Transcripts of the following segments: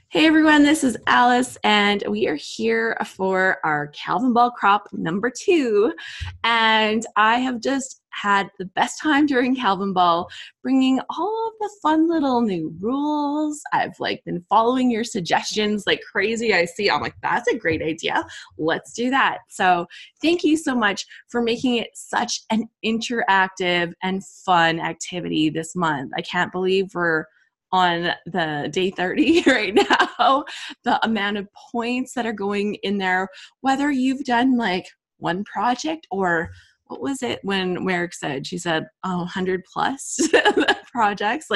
Hey everyone, this is Alice, and we are here for our Calvinball crop number 2. And I have just had the best time during Calvinball, bringing all of the fun little new rules. I've been following your suggestions like crazy. I'm like, that's a great idea. Let's do that. So thank you so much for making it such an interactive and fun activity this month. I can't believe we're on the day 30 right now, the amount of points that are going in there, whether you've done one project or what was it when Merrick said, she said 100 plus projects.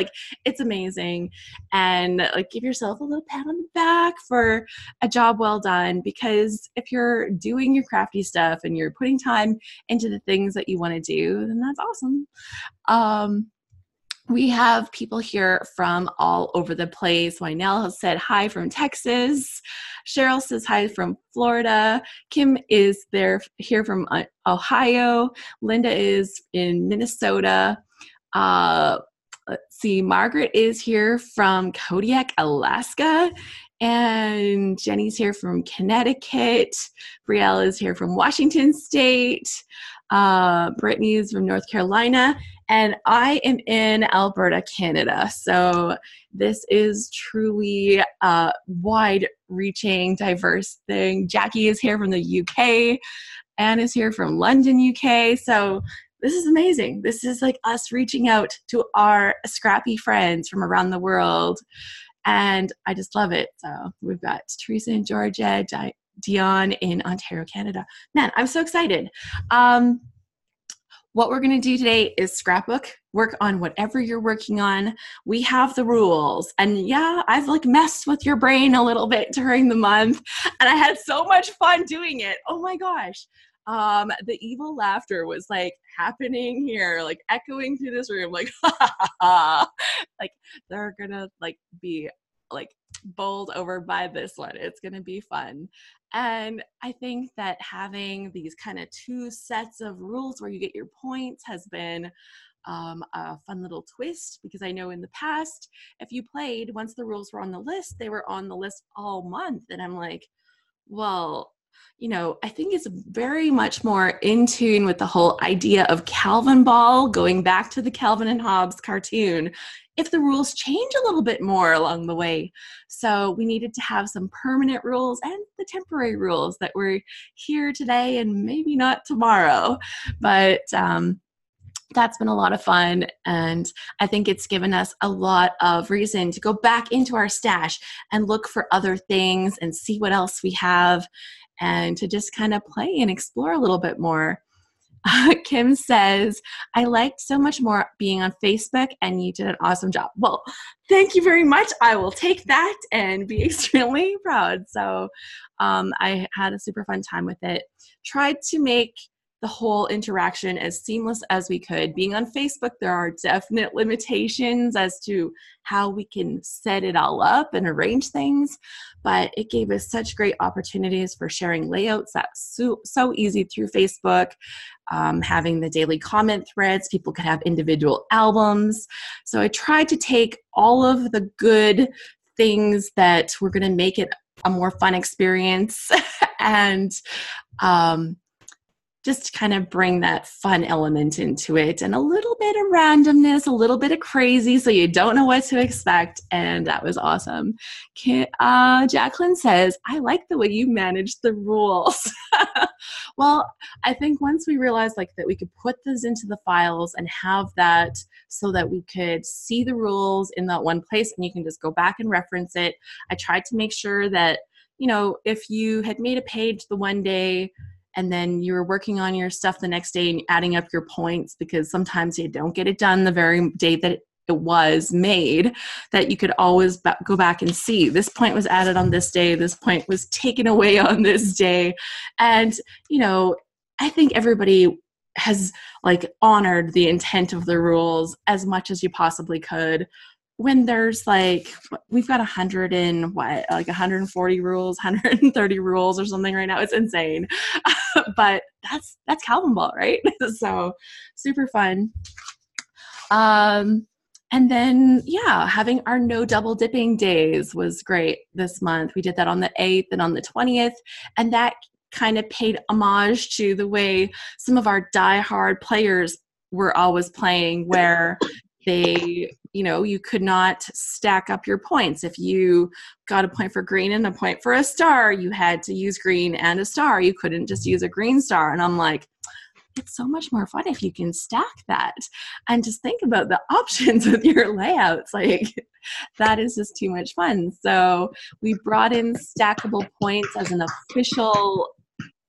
It's amazing. And give yourself a little pat on the back for a job well done, because if you're doing your crafty stuff and you're putting time into the things that you want to do, then that's awesome. We have people here from all over the place. Wynell has said hi from Texas. Cheryl says hi from Florida. Kim is here from Ohio. Linda is in Minnesota. Let's see, Margaret is here from Kodiak, Alaska. And Jenny's here from Connecticut. Brielle is here from Washington State. Brittany is from North Carolina. And I am in Alberta, Canada. So this is truly a wide-reaching, diverse thing. Jackie is here from the UK. Anne is here from London, UK. So this is amazing. This is us reaching out to our scrappy friends from around the world. And I just love it. So we've got Teresa in Georgia, Dion in Ontario, Canada. Man, I'm so excited. What we're going to do today is scrapbook, work on whatever you're working on. We have the rules. And yeah, I've messed with your brain a little bit during the month, and I had so much fun doing it. Oh my gosh. The evil laughter was happening here, echoing through this room, ha ha ha. They're gonna be bowled over by this one. It's gonna be fun. And I think that having these kind of 2 sets of rules where you get your points has been a fun little twist, because I know in the past, if you played, once the rules were on the list, they were on the list all month. And I'm like, well, I think it's very much more in tune with the whole idea of Calvinball, going back to the Calvin and Hobbes cartoon, if the rules change a little bit more along the way. So we needed to have some permanent rules and the temporary rules that were here today and maybe not tomorrow. But that's been a lot of fun, and I think it's given us a lot of reason to go back into our stash and look for other things and see what else we have, and to just kind of play and explore a little bit more. Kim says, I liked so much more being on Facebook, and you did an awesome job. Well, thank you very much. I will take that and be extremely proud. So I had a super fun time with it. Tried to make the whole interaction as seamless as we could. Being on Facebook, there are definite limitations as to how we can set it all up and arrange things, but it gave us such great opportunities for sharing layouts. That's so easy through Facebook. Having the daily comment threads, people could have individual albums. So I tried to take all of the good things that were going to make it a more fun experience and just kind of bring that fun element into it, and a little bit of randomness, a little bit of crazy, so you don't know what to expect. And that was awesome. Jacqueline says, I like the way you manage the rules. Well, I think once we realized that we could put this into the files and have that so that we could see the rules in that one place and you can just go back and reference it. I tried to make sure that, if you had made a page the one day and then you were working on your stuff the next day and adding up your points, because sometimes you don't get it done the very day that it was made, that you could always go back and see this point was added on this day, this point was taken away on this day. And, I think everybody has honored the intent of the rules as much as you possibly could. When there's we've got 140 rules, 130 rules or something right now. It's insane. But that's Calvinball, right? So super fun. And then, yeah, having our no double dipping days was great this month. We did that on the 8th and on the 20th. And that kind of paid homage to the way some of our diehard players were always playing, where they, you could not stack up your points. If you got a point for green and a point for a star, you had to use green and a star. You couldn't just use a green star. And I'm like, it's so much more fun if you can stack that and just think about the options with your layouts. Like, that is just too much fun. So we brought in stackable points as an official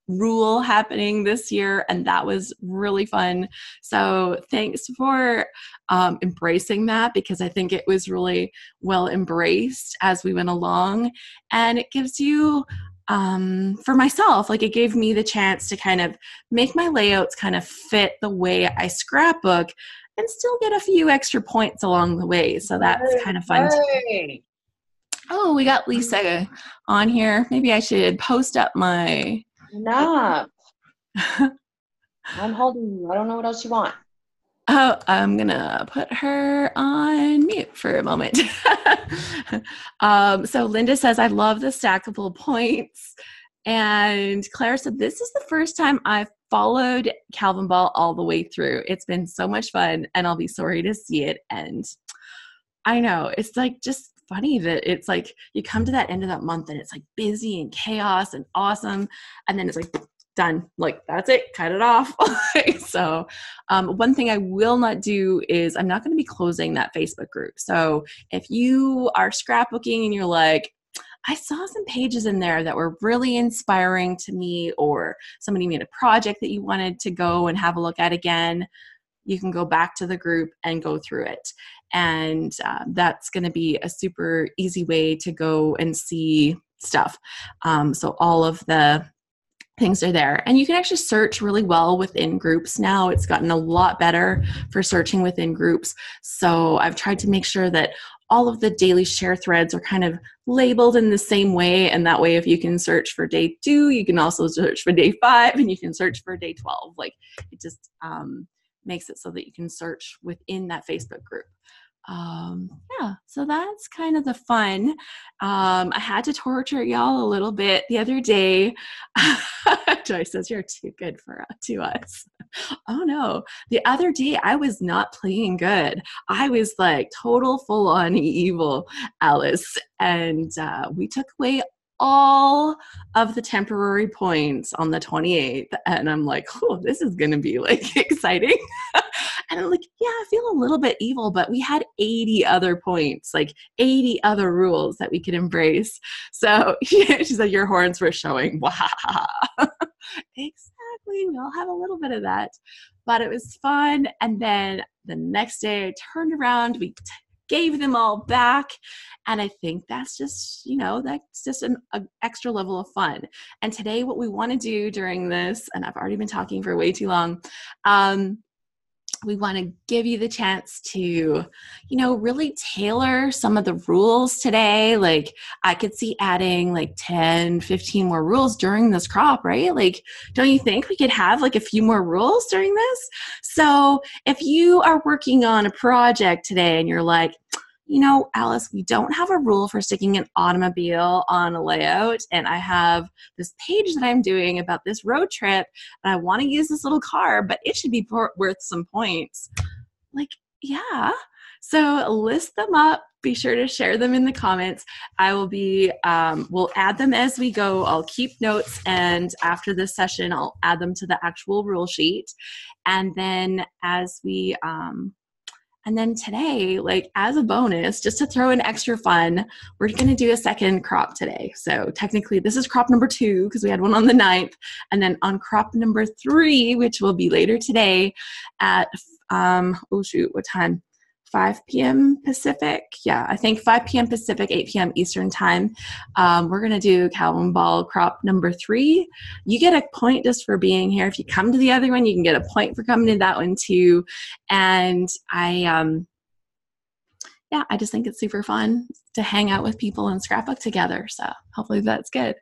rule happening this year, and that was really fun. So thanks for embracing that, because I think it was really well embraced as we went along. And it gives you, for myself, like, it gave me the chance to kind of make my layouts kind of fit the way I scrapbook and still get a few extra points along the way. So that's kind of fun too. Oh, we got Lisa on here. Maybe I should post up my... Enough. I'm holding you. I don't know what else you want. Oh, I'm going to put her on mute for a moment. So Linda says, I love the stackable points. And Claire said, this is the first time I've followed Calvinball all the way through. It's been so much fun, and I'll be sorry to see it end. I know. It's like just funny that it's like you come to that end of that month and it's like busy and chaos and awesome, and then it's like done, like that's it, cut it off. So one thing I will not do is I'm not going to be closing that Facebook group. So if you are scrapbooking and you're like, I saw some pages in there that were really inspiring to me, or somebody made a project that you wanted to go and have a look at again, you can go back to the group and go through it. And that's going to be a super easy way to go and see stuff. So all of the things are there. And you can actually search really well within groups now. It's gotten a lot better for searching within groups. So I've tried to make sure that all of the daily share threads are kind of labeled in the same way. And that way, if you can search for day 2, you can also search for day 5, and you can search for day 12. Like, it just makes it so that you can search within that Facebook group. Yeah, so that's kind of the fun. I had to torture y'all a little bit the other day. Joy says, you're too good to us. Oh no, the other day I was not playing good. I was like total full on evil Alice, and we took away all of the temporary points on the 28th, and I'm like, oh, this is gonna be like exciting. And I'm like, yeah, I feel a little bit evil, but we had 80 other points, like 80 other rules that we could embrace. So she said, your horns were showing. Wow. Exactly. We all have a little bit of that, but it was fun. And then the next day I turned around, we gave them all back. And I think that's just, that's just an extra level of fun. And today what we want to do during this, and I've already been talking for way too long, we want to give you the chance to, really tailor some of the rules today. Like, I could see adding like 10, 15 more rules during this crop, right? Like, don't you think we could have like a few more rules during this? So if you are working on a project today and you're like, Alice, we don't have a rule for sticking an automobile on a layout, and I have this page that I'm doing about this road trip, and I want to use this little car, but it should be worth some points. Like, yeah. So list them up. Be sure to share them in the comments. I will be, we'll add them as we go. I'll keep notes, and after this session, I'll add them to the actual rule sheet. And then and then today, like as a bonus, just to throw in extra fun, we're going to do a second crop today. So technically this is crop number 2 because we had one on the 9th. And then on crop number 3, which will be later today at, what time? 5 p.m. Pacific. Yeah, I think 5 p.m. Pacific, 8 p.m. Eastern time. We're going to do Calvinball crop number 3. You get a point just for being here. If you come to the other one, you can get a point for coming to that one too. And I just think it's super fun to hang out with people and scrapbook together. So hopefully that's good.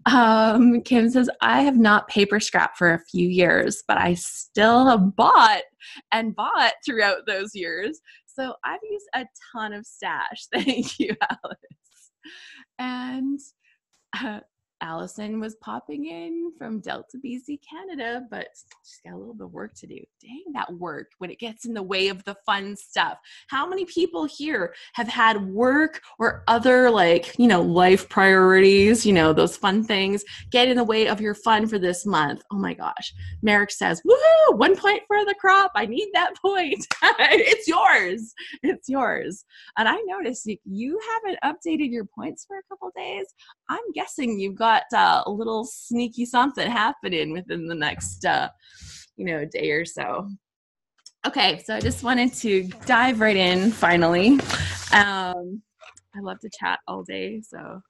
Kim says, I have not paper scrap for a few years, but I still have bought throughout those years. So I've used a ton of stash. Thank you, Alice. And Allison was popping in from Delta, BC, Canada, but she's got a little bit of work to do. Dang, that work when it gets in the way of the fun stuff. How many people here have had work or other life priorities, those fun things get in the way of your fun for this month? Oh my gosh. Merrick says, woohoo, 1 point for the crop. I need that point. It's yours. It's yours. And I noticed you haven't updated your points for a couple days. I'm guessing you've got a little sneaky something happening within the next, day or so. Okay, so I just wanted to dive right in finally. I love to chat all day, so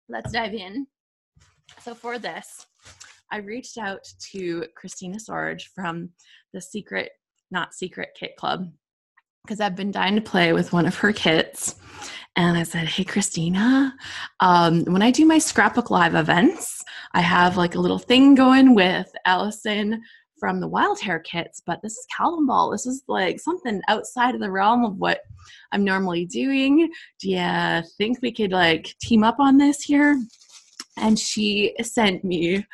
let's dive in. So for this, I reached out to Christina Sorge from the Secret Not Secret Kit Club because I've been dying to play with one of her kits. And I said, hey, Christina, when I do my Scrapbook Live events, I have like a little thing going with Allison from the Wild Hair kits, but this is Calvinball. This is like something outside of the realm of what I'm normally doing. Do you think we could like team up on this here? And she sent me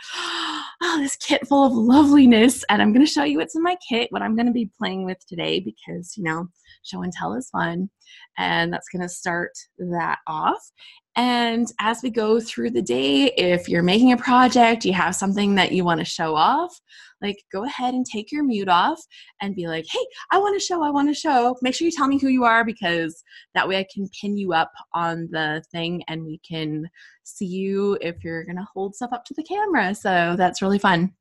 this kit full of loveliness. And I'm going to show you what's in my kit, what I'm going to be playing with today because, show and tell is fun. And that's going to start that off. And as we go through the day, if you're making a project, you have something that you want to show off, go ahead and take your mute off and be like, hey, I want to show. Make sure you tell me who you are because that way I can pin you up on the thing and we can see you if you're going to hold stuff up to the camera. So that's really fun.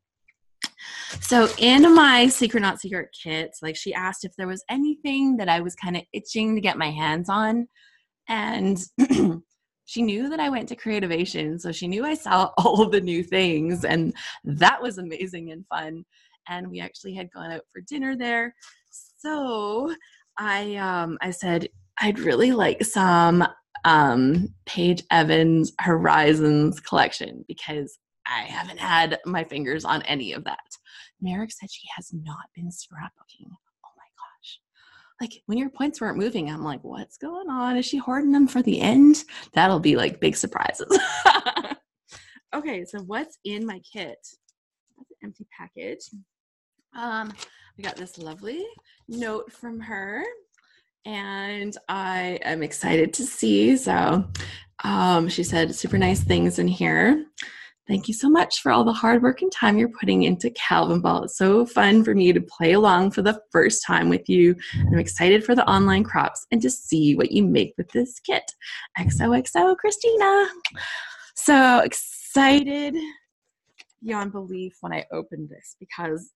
So in my Secret Not Secret kits, she asked if there was anything that I was kind of itching to get my hands on. And she knew that I went to Creativation, so she knew I saw all of the new things, and that was amazing and fun. And we actually had gone out for dinner there. So I said, I'd really like some Paige Evans Horizons collection because I haven't had my fingers on any of that. Merrick said she has not been scrapbooking. Oh my gosh. When your points weren't moving, I'm like, what's going on? Is she hoarding them for the end? That'll be big surprises. Okay, so what's in my kit? That's an empty package. We got this lovely note from her. And I am excited to see. So she said super nice things in here. Thank you so much for all the hard work and time you're putting into Calvinball. It's so fun for me to play along for the first time with you. I'm excited for the online crops and to see what you make with this kit. XOXO, Christina. So excited beyond belief when I opened this because,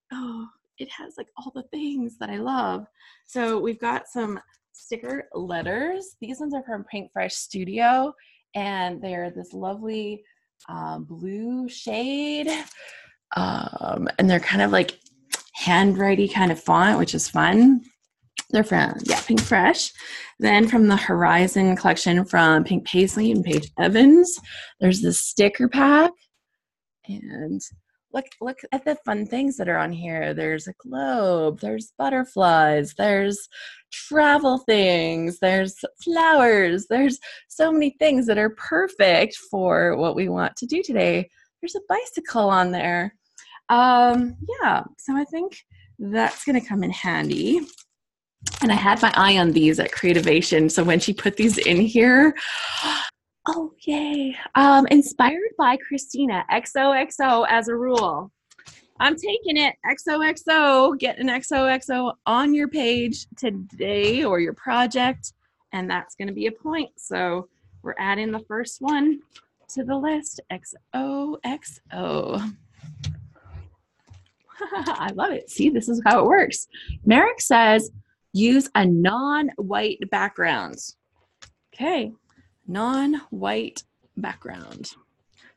it has all the things that I love. So we've got some sticker letters. These ones are from Pink Fresh Studio, and they're this lovely blue shade. And they're kind of handwriting kind of font, which is fun. They're from, Pink Fresh. Then from the Horizon collection from Pink Paisley and Paige Evans, there's this sticker pack. And look at the fun things that are on here. There's a globe, there's butterflies, there's travel things, there's flowers, there's so many things that are perfect for what we want to do today. There's a bicycle on there. So I think that's going to come in handy. And I had my eye on these at Creativation. So when she put these in here, oh, yay. Inspired by Christina, XOXO as a rule. I'm taking it, XOXO. Get an XOXO on your page today or your project, and that's going to be a point. So we're adding the first one to the list, XOXO. I love it. See, this is how it works. Merrick says, use a non-white background. Okay. Non-white background.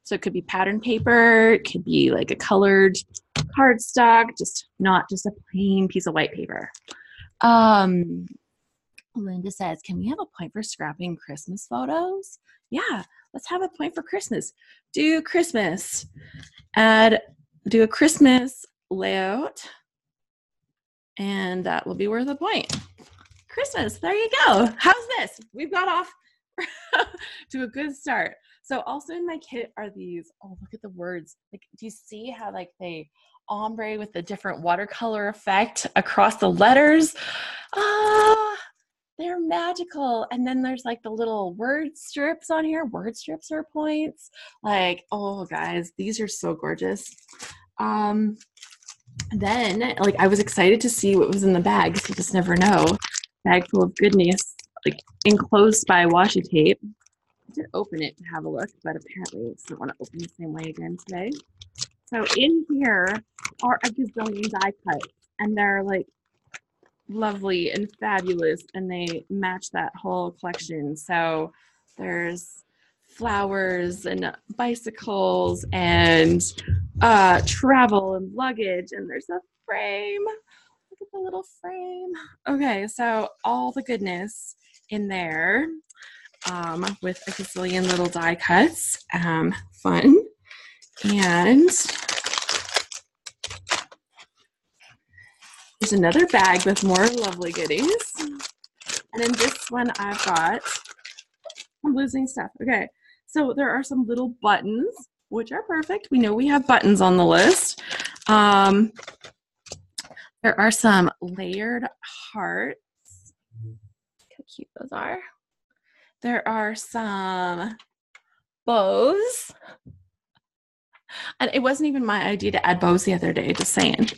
So it could be pattern paper, it could be a colored cardstock, not just a plain piece of white paper. Linda says, can we have a point for scrapping Christmas photos? Yeah, let's have a point for Christmas. Do Christmas. Do a Christmas layout And that will be worth a point. Christmas, there you go. How's this? We've got off to a good start. So also in my kit are these, oh, look at the words. Like, do you see how like they ombre with the different watercolor effect across the letters? They're magical. And then there's like the little word strips on here. Word strips are points. Like, oh guys, these are so gorgeous. Then like I was excited to see what was in the bag because you just never know. Bag full of goodness, like enclosed by washi tape. I did open it to have a look, but apparently it doesn't want to open the same way again today. So in here are a gazillion die cuts, and they're like lovely and fabulous, and they match that whole collection. So there's flowers and bicycles and travel and luggage, and there's a frame. Look at the little frame. Okay, so all the goodness in there with a gazillion little die cuts. Fun. And there's another bag with more lovely goodies. And in this one, I've got, I'm losing stuff. Okay, so there are some little buttons, which are perfect. We know we have buttons on the list. There are some layered hearts. Look how cute those are. There are some bows. And it wasn't even my idea to add bows the other day, just saying.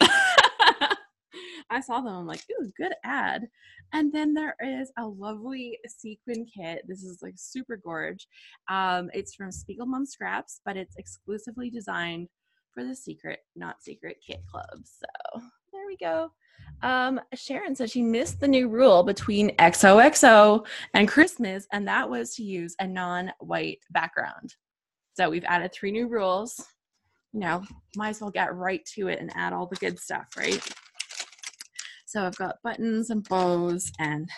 I saw them, I'm like, ooh, good ad. And then there is a lovely sequin kit. This is like super gorge. It's from Spiegelmum Scraps, but it's exclusively designed for the Secret, Not Secret Kit Club. So there we go. Sharon said she missed the new rule between XOXO and Christmas, and that was to use a non-white background. So we've added 3 new rules. You know, might as well get right to it and add all the good stuff, right? So I've got buttons and bows and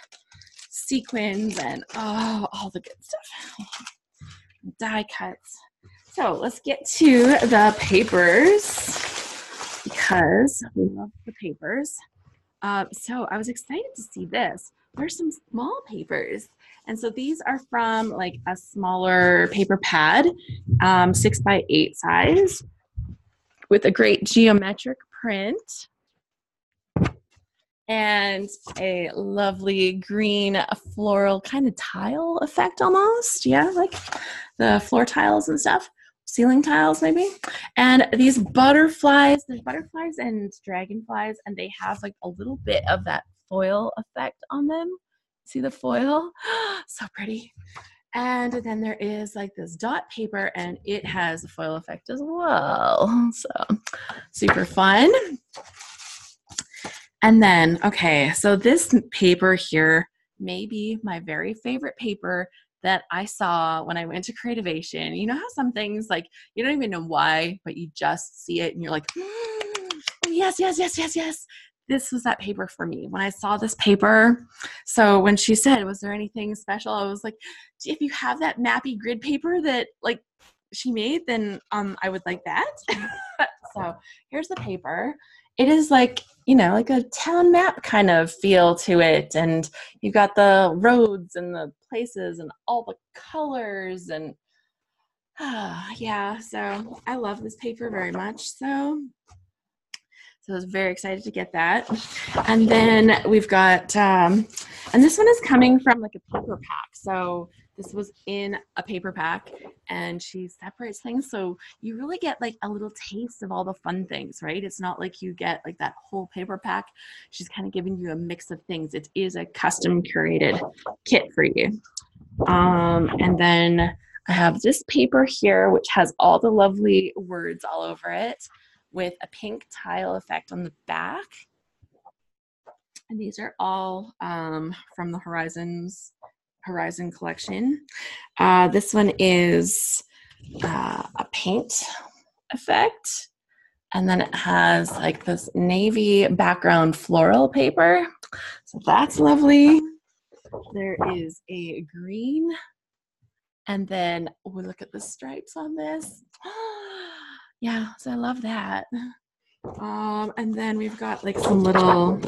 sequins and all the good stuff. Die cuts. So let's get to the papers because we love the papers. So I was excited to see this. There's some small papers. And so these are from like a smaller paper pad, 6x8 size with a great geometric print. And a lovely green floral kind of tile effect almost. Yeah, like the floor tiles and stuff. Ceiling tiles maybe. And these butterflies, there's butterflies and dragonflies, and they have like a little bit of that foil effect on them. See the foil? So pretty. And then there is like this dot paper, and it has a foil effect as well. So super fun. And then, okay, so this paper here may be my very favorite paper that I saw when I went to Creativation. You know how some things, like, you don't even know why, but you just see it and you're like, oh, yes, yes, yes, yes, yes. This was that paper for me. When I saw this paper, so when she said, was there anything special? I was like, if you have that mappy grid paper that, like, she made, then I would like that. So here's the paper. It is like, you know, like a town map kind of feel to it. And you got the roads and the places and all the colors and yeah, so I love this paper very much. So I was very excited to get that. And then we've got, and this one is coming from like a paper pack. So this was in a paper pack, and she separates things. So you really get like a little taste of all the fun things, right? It's not like you get like that whole paper pack. She's kind of giving you a mix of things. It is a custom curated kit for you. And then I have this paper here, which has all the lovely words all over it, with a pink tile effect on the back. And these are all from the Horizon collection. This one is a paint effect. And then it has like this navy background floral paper. So that's lovely. There is a green. And then we look at the stripes on this. Yeah, so I love that. And then we've got like some little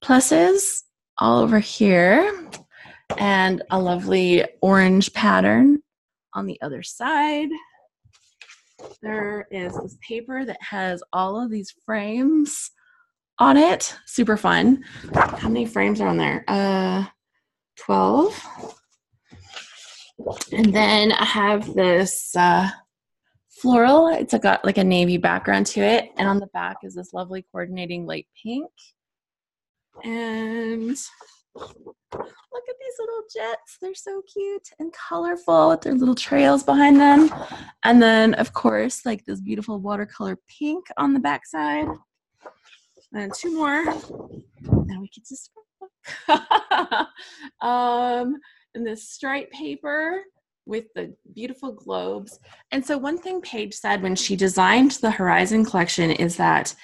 pluses all over here and a lovely orange pattern on the other side. There is this paper that has all of these frames on it. Super fun. How many frames are on there? 12. And then I have this floral. It's got like a navy background to it. And on the back is this lovely coordinating light pink. And look at these little jets. They're so cute and colorful with their little trails behind them. And then, of course, like this beautiful watercolor pink on the back side. And two more. Now we get to scrapbook. And this stripe paper with the beautiful globes. And so one thing Paige said when she designed the Horizon collection is that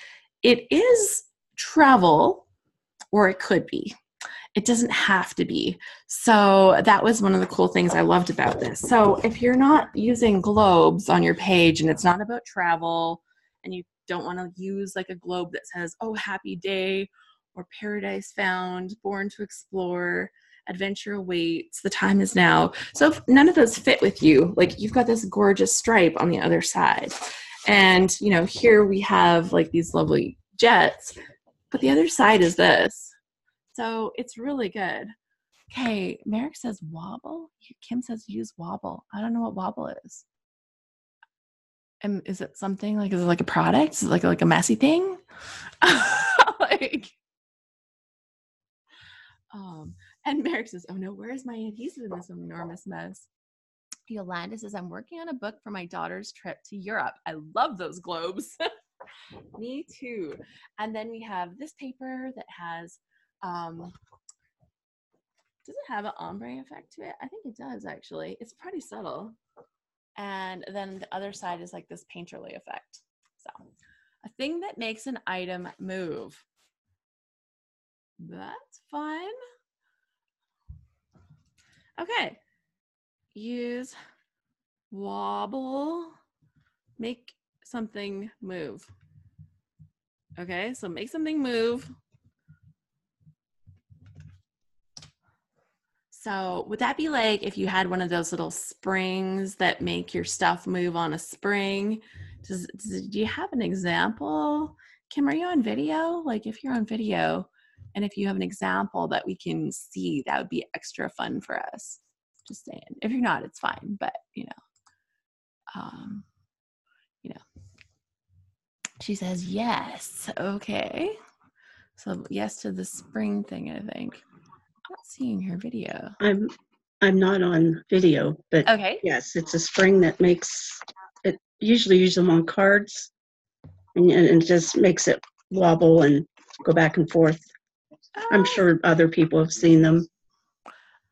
it is travel, or it could be. It doesn't have to be. So that was one of the cool things I loved about this. So if you're not using globes on your page and it's not about travel and you don't want to use like a globe that says, oh, happy day or paradise found, born to explore, adventure awaits, the time is now. So if none of those fit with you, like you've got this gorgeous stripe on the other side. And, you know, here we have like these lovely jets, but the other side is this. So it's really good. Okay, Merrick says wobble. Kim says use wobble. I don't know what wobble is. And is it something like, is it like a product? Is it like a messy thing? And Merrick says, oh no, where is my adhesive in this enormous mess? Yolanda says, I'm working on a book for my daughter's trip to Europe. I love those globes. Me too. And then we have this paper that has, does it have an ombre effect to it? I think it does actually. It's pretty subtle. And then the other side is like this painterly effect. So a thing that makes an item move. That's fun. Okay. Use wobble, make something move. Okay, so make something move. So would that be like if you had one of those little springs that make your stuff move on a spring? Do you have an example? Kim, are you on video? Like if you're on video and if you have an example that we can see, that would be extra fun for us. Just saying. If you're not, it's fine. But, you know. She says yes. Okay. So yes to the spring thing, I think. I'm not seeing her video. I'm not on video, but okay. Yes, it's a spring that makes it. Usually use them on cards, and it just makes it wobble and go back and forth. I'm sure other people have seen them.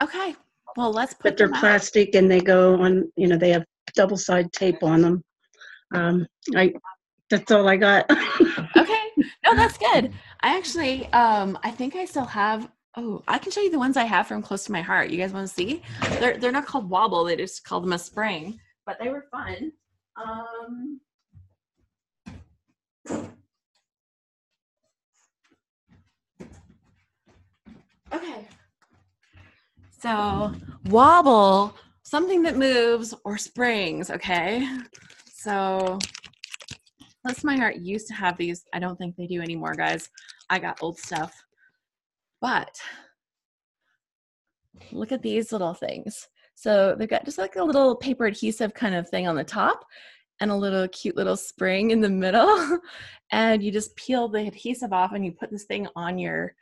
Okay. Well, let's put. But they're plastic, and they go on. You know, they have double-side tape on them. That's all I got. Okay. No, that's good. I actually, I think I still have. Oh, I can show you the ones I have from close to my heart. You guys want to see? They're not called wobble. They just call them a spring, but they were fun. Okay. So wobble, something that moves or springs. Okay. So Close to My Heart used to have these. I don't think they do anymore, guys. I got old stuff. But look at these little things. So they've got just like a little paper adhesive kind of thing on the top and a little cute little spring in the middle. And you just peel the adhesive off and you put this thing on your,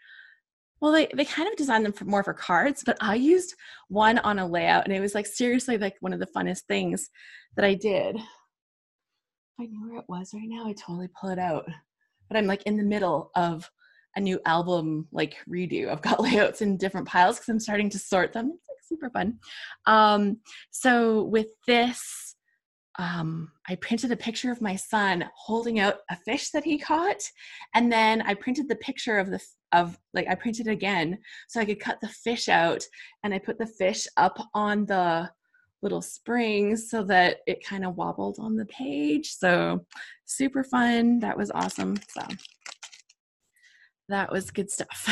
well, they kind of designed them more for cards, but I used one on a layout and it was like seriously like one of the funnest things that I did. If I knew where it was right now, I'd totally pull it out. But I'm like in the middle of a new album like redo. I've got layouts in different piles because I'm starting to sort them. It's like super fun. So with this, I printed a picture of my son holding out a fish that he caught, and then I printed the picture I printed it again so I could cut the fish out, and I put the fish up on the little springs so that it kind of wobbled on the page. So super fun. That was awesome. So that was good stuff.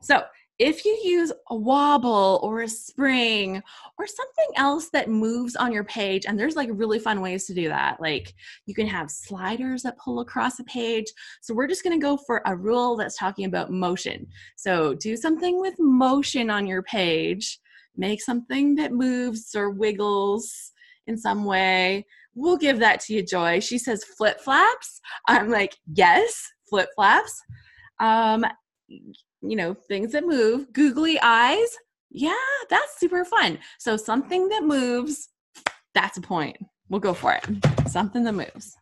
So if you use a wobble or a spring or something else that moves on your page, and there's like really fun ways to do that. Like you can have sliders that pull across a page. So we're just going to go for a rule that's talking about motion. So do something with motion on your page. Make something that moves or wiggles in some way. We'll give that to you, Joy. She says flip flaps. I'm like, yes, flip flaps. Things that move. Googly eyes. Yeah, that's super fun. So something that moves, that's a point. We'll go for it. Something that moves.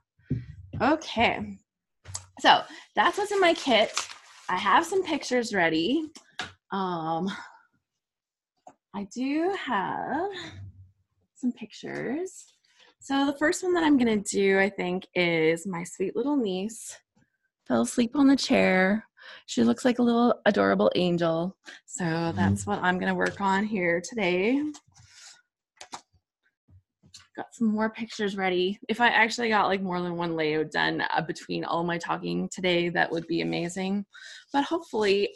Okay. So that's what's in my kit. I have some pictures ready. I do have some pictures. So the first one that I'm going to do, I think, is my sweet little niece. Fell asleep on the chair. She looks like a little adorable angel. So that's what I'm going to work on here today. Got some more pictures ready. If I actually got like more than one layout done between all my talking today, that would be amazing. But hopefully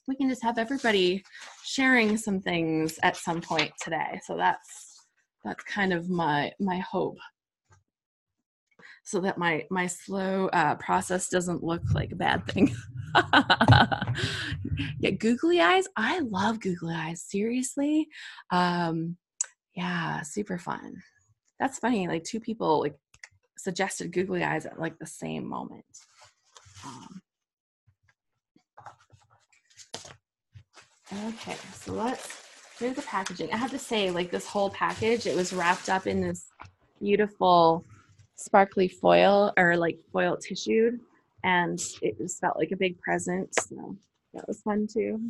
we can just have everybody sharing some things at some point today. So that's kind of my hope. So that my slow process doesn't look like a bad thing. Yeah, googly eyes. I love googly eyes. Seriously. Yeah, super fun. That's funny. Like two people like suggested googly eyes at like the same moment. Okay, so let's do the packaging. I have to say, like this whole package, it was wrapped up in this beautiful sparkly foil or like foil tissued, and it just felt like a big present. So that was fun too.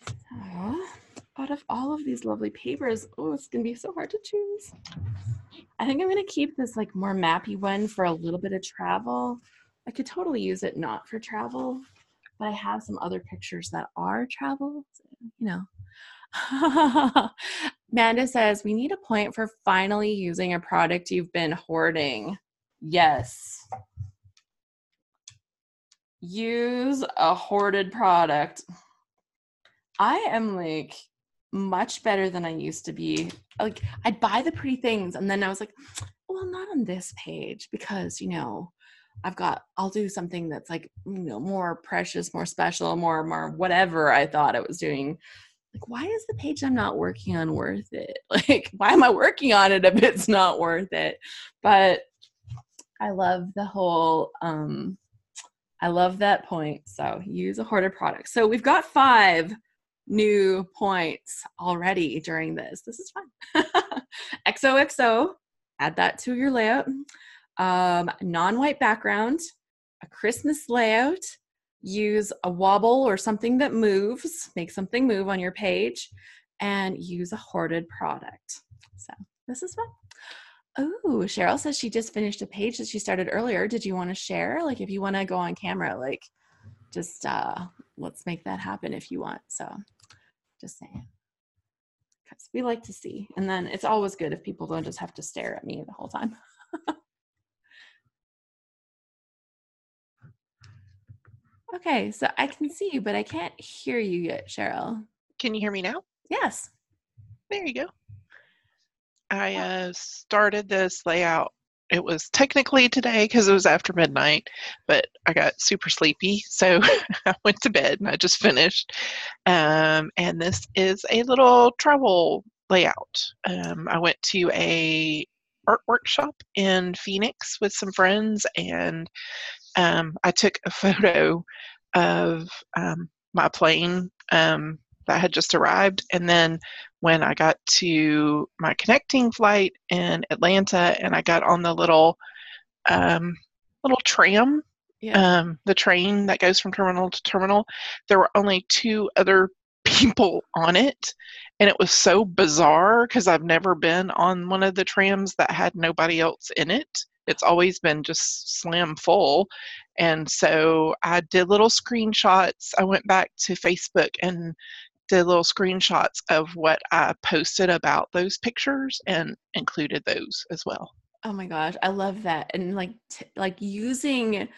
So, out of all of these lovely papers, oh, it's gonna be so hard to choose. I think I'm gonna keep this like more mappy one for a little bit of travel. I could totally use it not for travel, but I have some other pictures that are travel, so, Amanda says, we need a point for finally using a product you've been hoarding. Yes. Use a hoarded product. I am like much better than I used to be. Like I'd buy the pretty things and then I was like, well, not on this page because, I'll do something that's like, more precious, more special, more whatever I thought I was doing. Like, why is the page I'm not working on worth it? Like, why am I working on it if it's not worth it? But I love the whole, I love that point. So use a hoarded product. So we've got 5 new points already during this. This is fun. XOXO, add that to your layout. Non-white background, a Christmas layout, use a wobble or something that moves, make something move on your page, and use a hoarded product. So this is fun. Oh, Cheryl says she just finished a page that she started earlier. Did you want to share? Like if you want to go on camera, like just let's make that happen if you want. So just saying. Because we like to see. And then it's always good if people don't just have to stare at me the whole time. Okay, so I can see you, but I can't hear you yet, Cheryl. Can you hear me now? Yes. There you go. I started this layout. It was technically today because it was after midnight, but I got super sleepy, so I went to bed and I just finished. And this is a little travel layout. I went to a art workshop in Phoenix with some friends, and I took a photo of my plane that had just arrived, and then when I got to my connecting flight in Atlanta and I got on the little tram, the train that goes from terminal to terminal, there were only 2 other people on it, and it was so bizarre because I've never been on one of the trams that had nobody else in it. It's always been just slam full. And so I did little screenshots. I went back to Facebook and did little screenshots of what I posted about those pictures and included those as well. Oh my gosh, I love that. And like using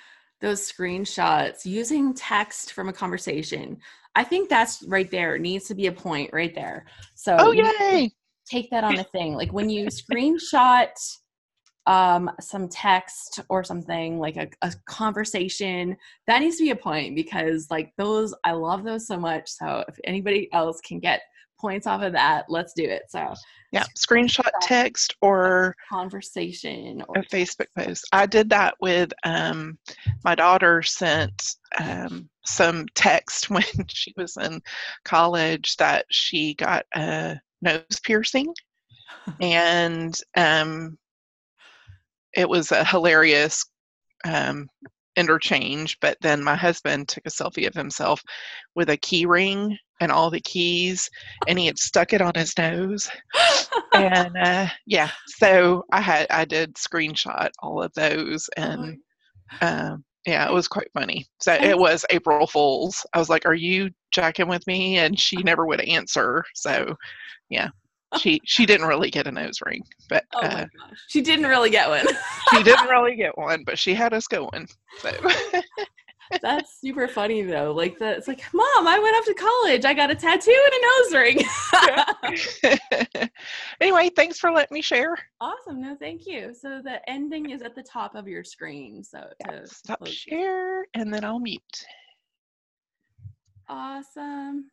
those screenshots, using text from a conversation. I think that's right there. It needs to be a point right there. So Oh, you yay! take that on a thing. Like when you screenshot some text or something, like a conversation, that needs to be a point, because like those, I love those so much. So if anybody else can get points off of that, let's do it. So yeah, screenshot text or conversation or a Facebook post. I did that with my daughter sent some text when she was in college that she got a nose piercing, and it was a hilarious interchange. But then my husband took a selfie of himself with a key ring and all the keys, and he had stuck it on his nose. And yeah, so I did screenshot all of those, and yeah, it was quite funny. So it was April Fool's. I was like, "Are you jacking with me?" And she never would answer. So yeah, she didn't really get a nose ring, but oh my gosh, she didn't really get one. she didn't really get one, but she had us going. So that's super funny though. Like it's like, Mom, I went off to college. I got a tattoo and a nose ring. Anyway, thanks for letting me share. Awesome. No, thank you. So the ending is at the top of your screen. So to Stop share, and then I'll mute. Awesome.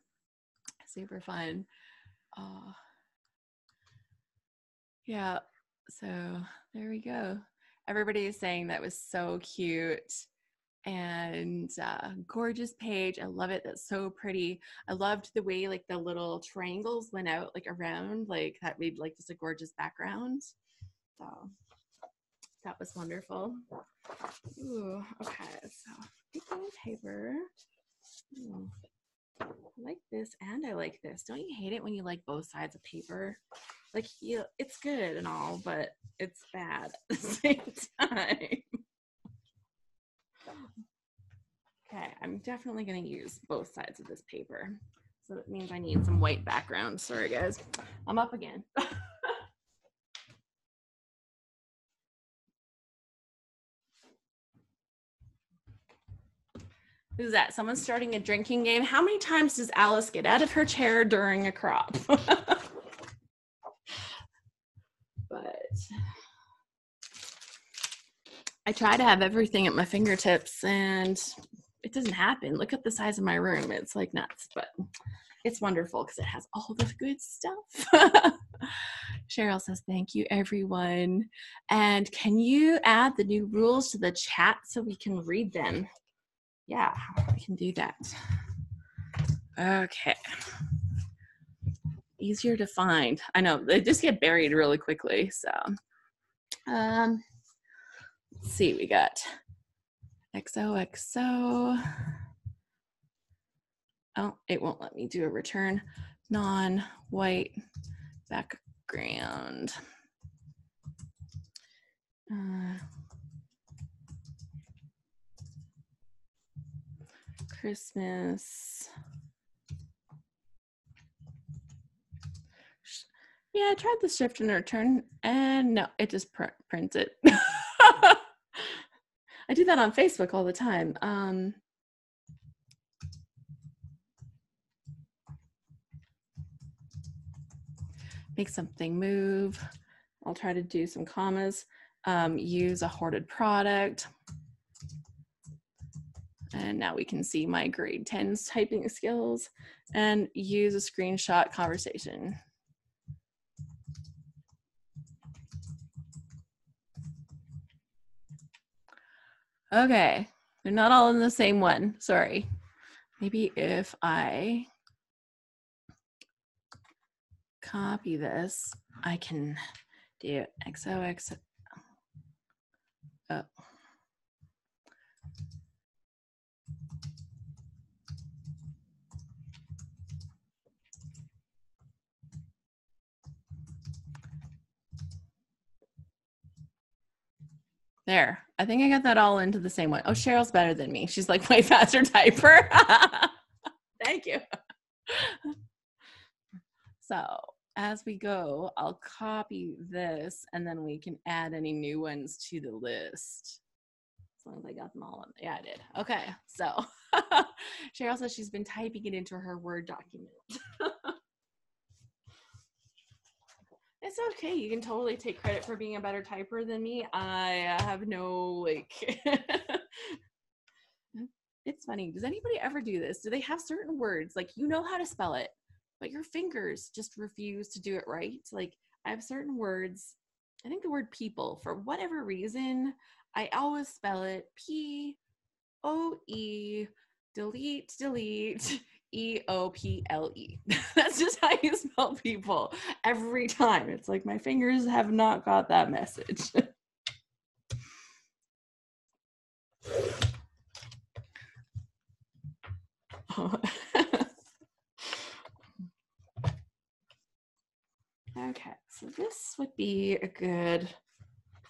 Super fun. Yeah. So there we go. Everybody is saying that was so cute. And gorgeous page. I love it. That's so pretty. I loved the way like the little triangles went out like around, like that made like just a gorgeous background. So that was wonderful. Ooh, okay, so picking paper. Ooh, I like this and I like this. Don't you hate it when you like both sides of paper? Like it's good and all, but it's bad at the same time. Okay, I'm definitely going to use both sides of this paper. So that means I need some white background. Sorry, guys. I'm up again. Who's that? Someone's starting a drinking game. How many times does Alice get out of her chair during a crop? But I try to have everything at my fingertips and it doesn't happen. Look at the size of my room. It's like nuts, but it's wonderful because it has all the good stuff. Cheryl says, thank you, everyone. And can you add the new rules to the chat so we can read them? Yeah, I can do that. Okay. Easier to find. I know, they just get buried really quickly. So, let's see, we got XOXO. Oh, it won't let me do a return. Non-white background. Christmas. Yeah, I tried the shift and return, and no, it just prints it. I do that on Facebook all the time. Make something move. I'll try to do some commas. Use a hoarded product. And now we can see my grade 10's typing skills and use a screenshot conversation. Okay, they're not all in the same one. Sorry. Maybe if I copy this, I can do XOXO. Oh. There, I think I got that all into the same one. Oh, Cheryl's better than me. She's like way faster typer. Thank you. So as we go, I'll copy this and then we can add any new ones to the list. As long as I got them all in. Yeah, I did. Okay, so Cheryl says she's been typing it into her Word document. It's okay. You can totally take credit for being a better typer than me. I have no, it's funny. Does anybody ever do this? Do they have certain words, like you know how to spell it, but your fingers just refuse to do it right? Like I have certain words. I think the word people, for whatever reason, I always spell it P-O-E, delete, E-O-P-L-E. That's just how you spell people every time. It's like my fingers have not got that message. Okay, so this would be a good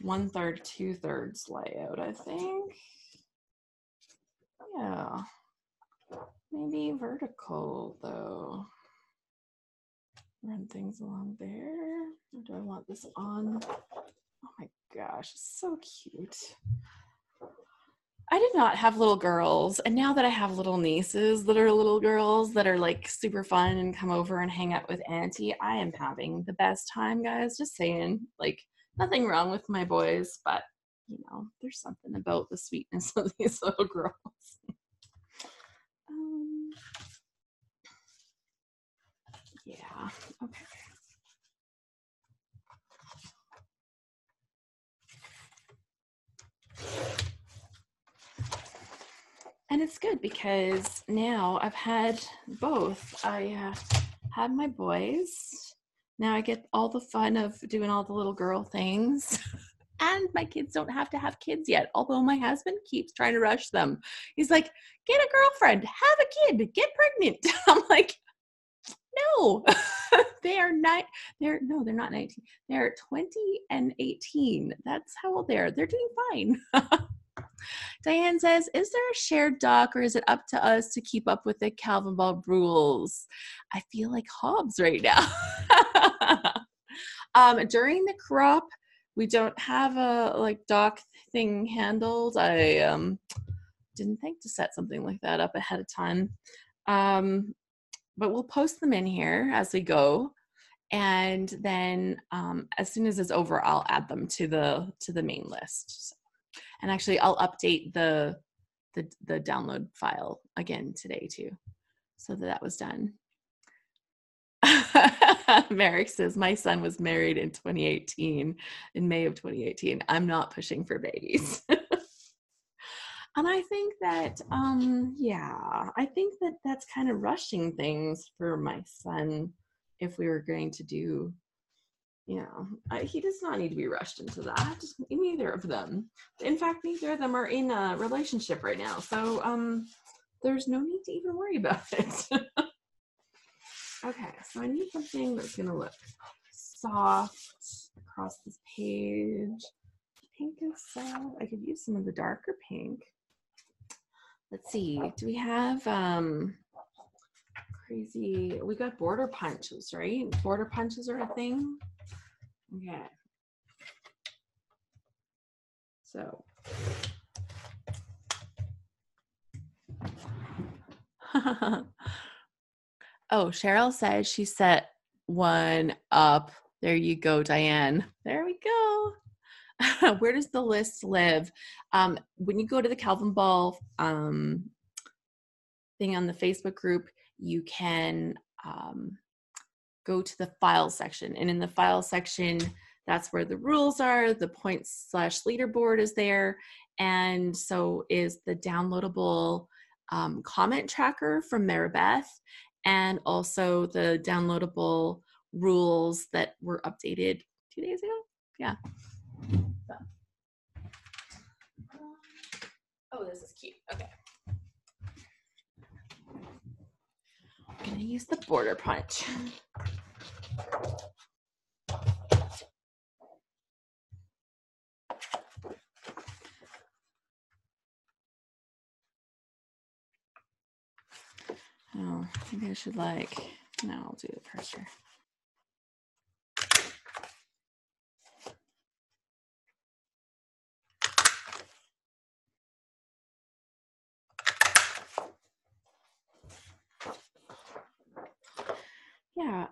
1/3, 2/3 layout, I think. Yeah, maybe vertical though. Run things along there. Or do I want this on? Oh my gosh, it's so cute. I did not have little girls, and now that I have little nieces that are little girls that are like super fun and come over and hang out with Auntie, I am having the best time, guys. Just saying, like, nothing wrong with my boys, but you know, there's something about the sweetness of these little girls. Yeah, okay. And it's good because now I've had both. I had my boys. Now I get all the fun of doing all the little girl things. And my kids don't have to have kids yet, although my husband keeps trying to rush them. He's like, get a girlfriend, have a kid, get pregnant. I'm like, no. They're not 19. They're 20 and 18. That's how old they are. They're doing fine. Diane says, is there a shared doc or is it up to us to keep up with the Calvinball rules? I feel like Hobbs right now. During the crop, we don't have a doc thing handled. I didn't think to set something like that up ahead of time. But we'll post them in here as we go. And then as soon as it's over, I'll add them to the main list. So, and actually, I'll update the download file again today too, so that was done. Merrick says, my son was married in 2018, in May of 2018. I'm not pushing for babies. And I think that, I think that that's kind of rushing things for my son if we were going to do, he does not need to be rushed into that. Neither of them. In fact, neither of them are in a relationship right now. So there's no need to even worry about it. Okay, so I need something that's going to look soft across this page. Pink is soft. I could use some of the darker pink. Let's see. Do we have crazy? We got border punches, right? Border punches are a thing. Okay. So. Oh, Cheryl says she set one up. There you go, Diane. There we go. Where does the list live? When you go to the Calvinball thing on the Facebook group, you can go to the file section. And in the file section, that's where the rules are. The points/leaderboard is there. And so is the downloadable comment tracker from Maribeth, and also the downloadable rules that were updated 2 days ago. Yeah. So. Oh, this is cute. Okay. I'm gonna use the border punch. Oh, maybe I should no, I'll do the pressure. Yeah,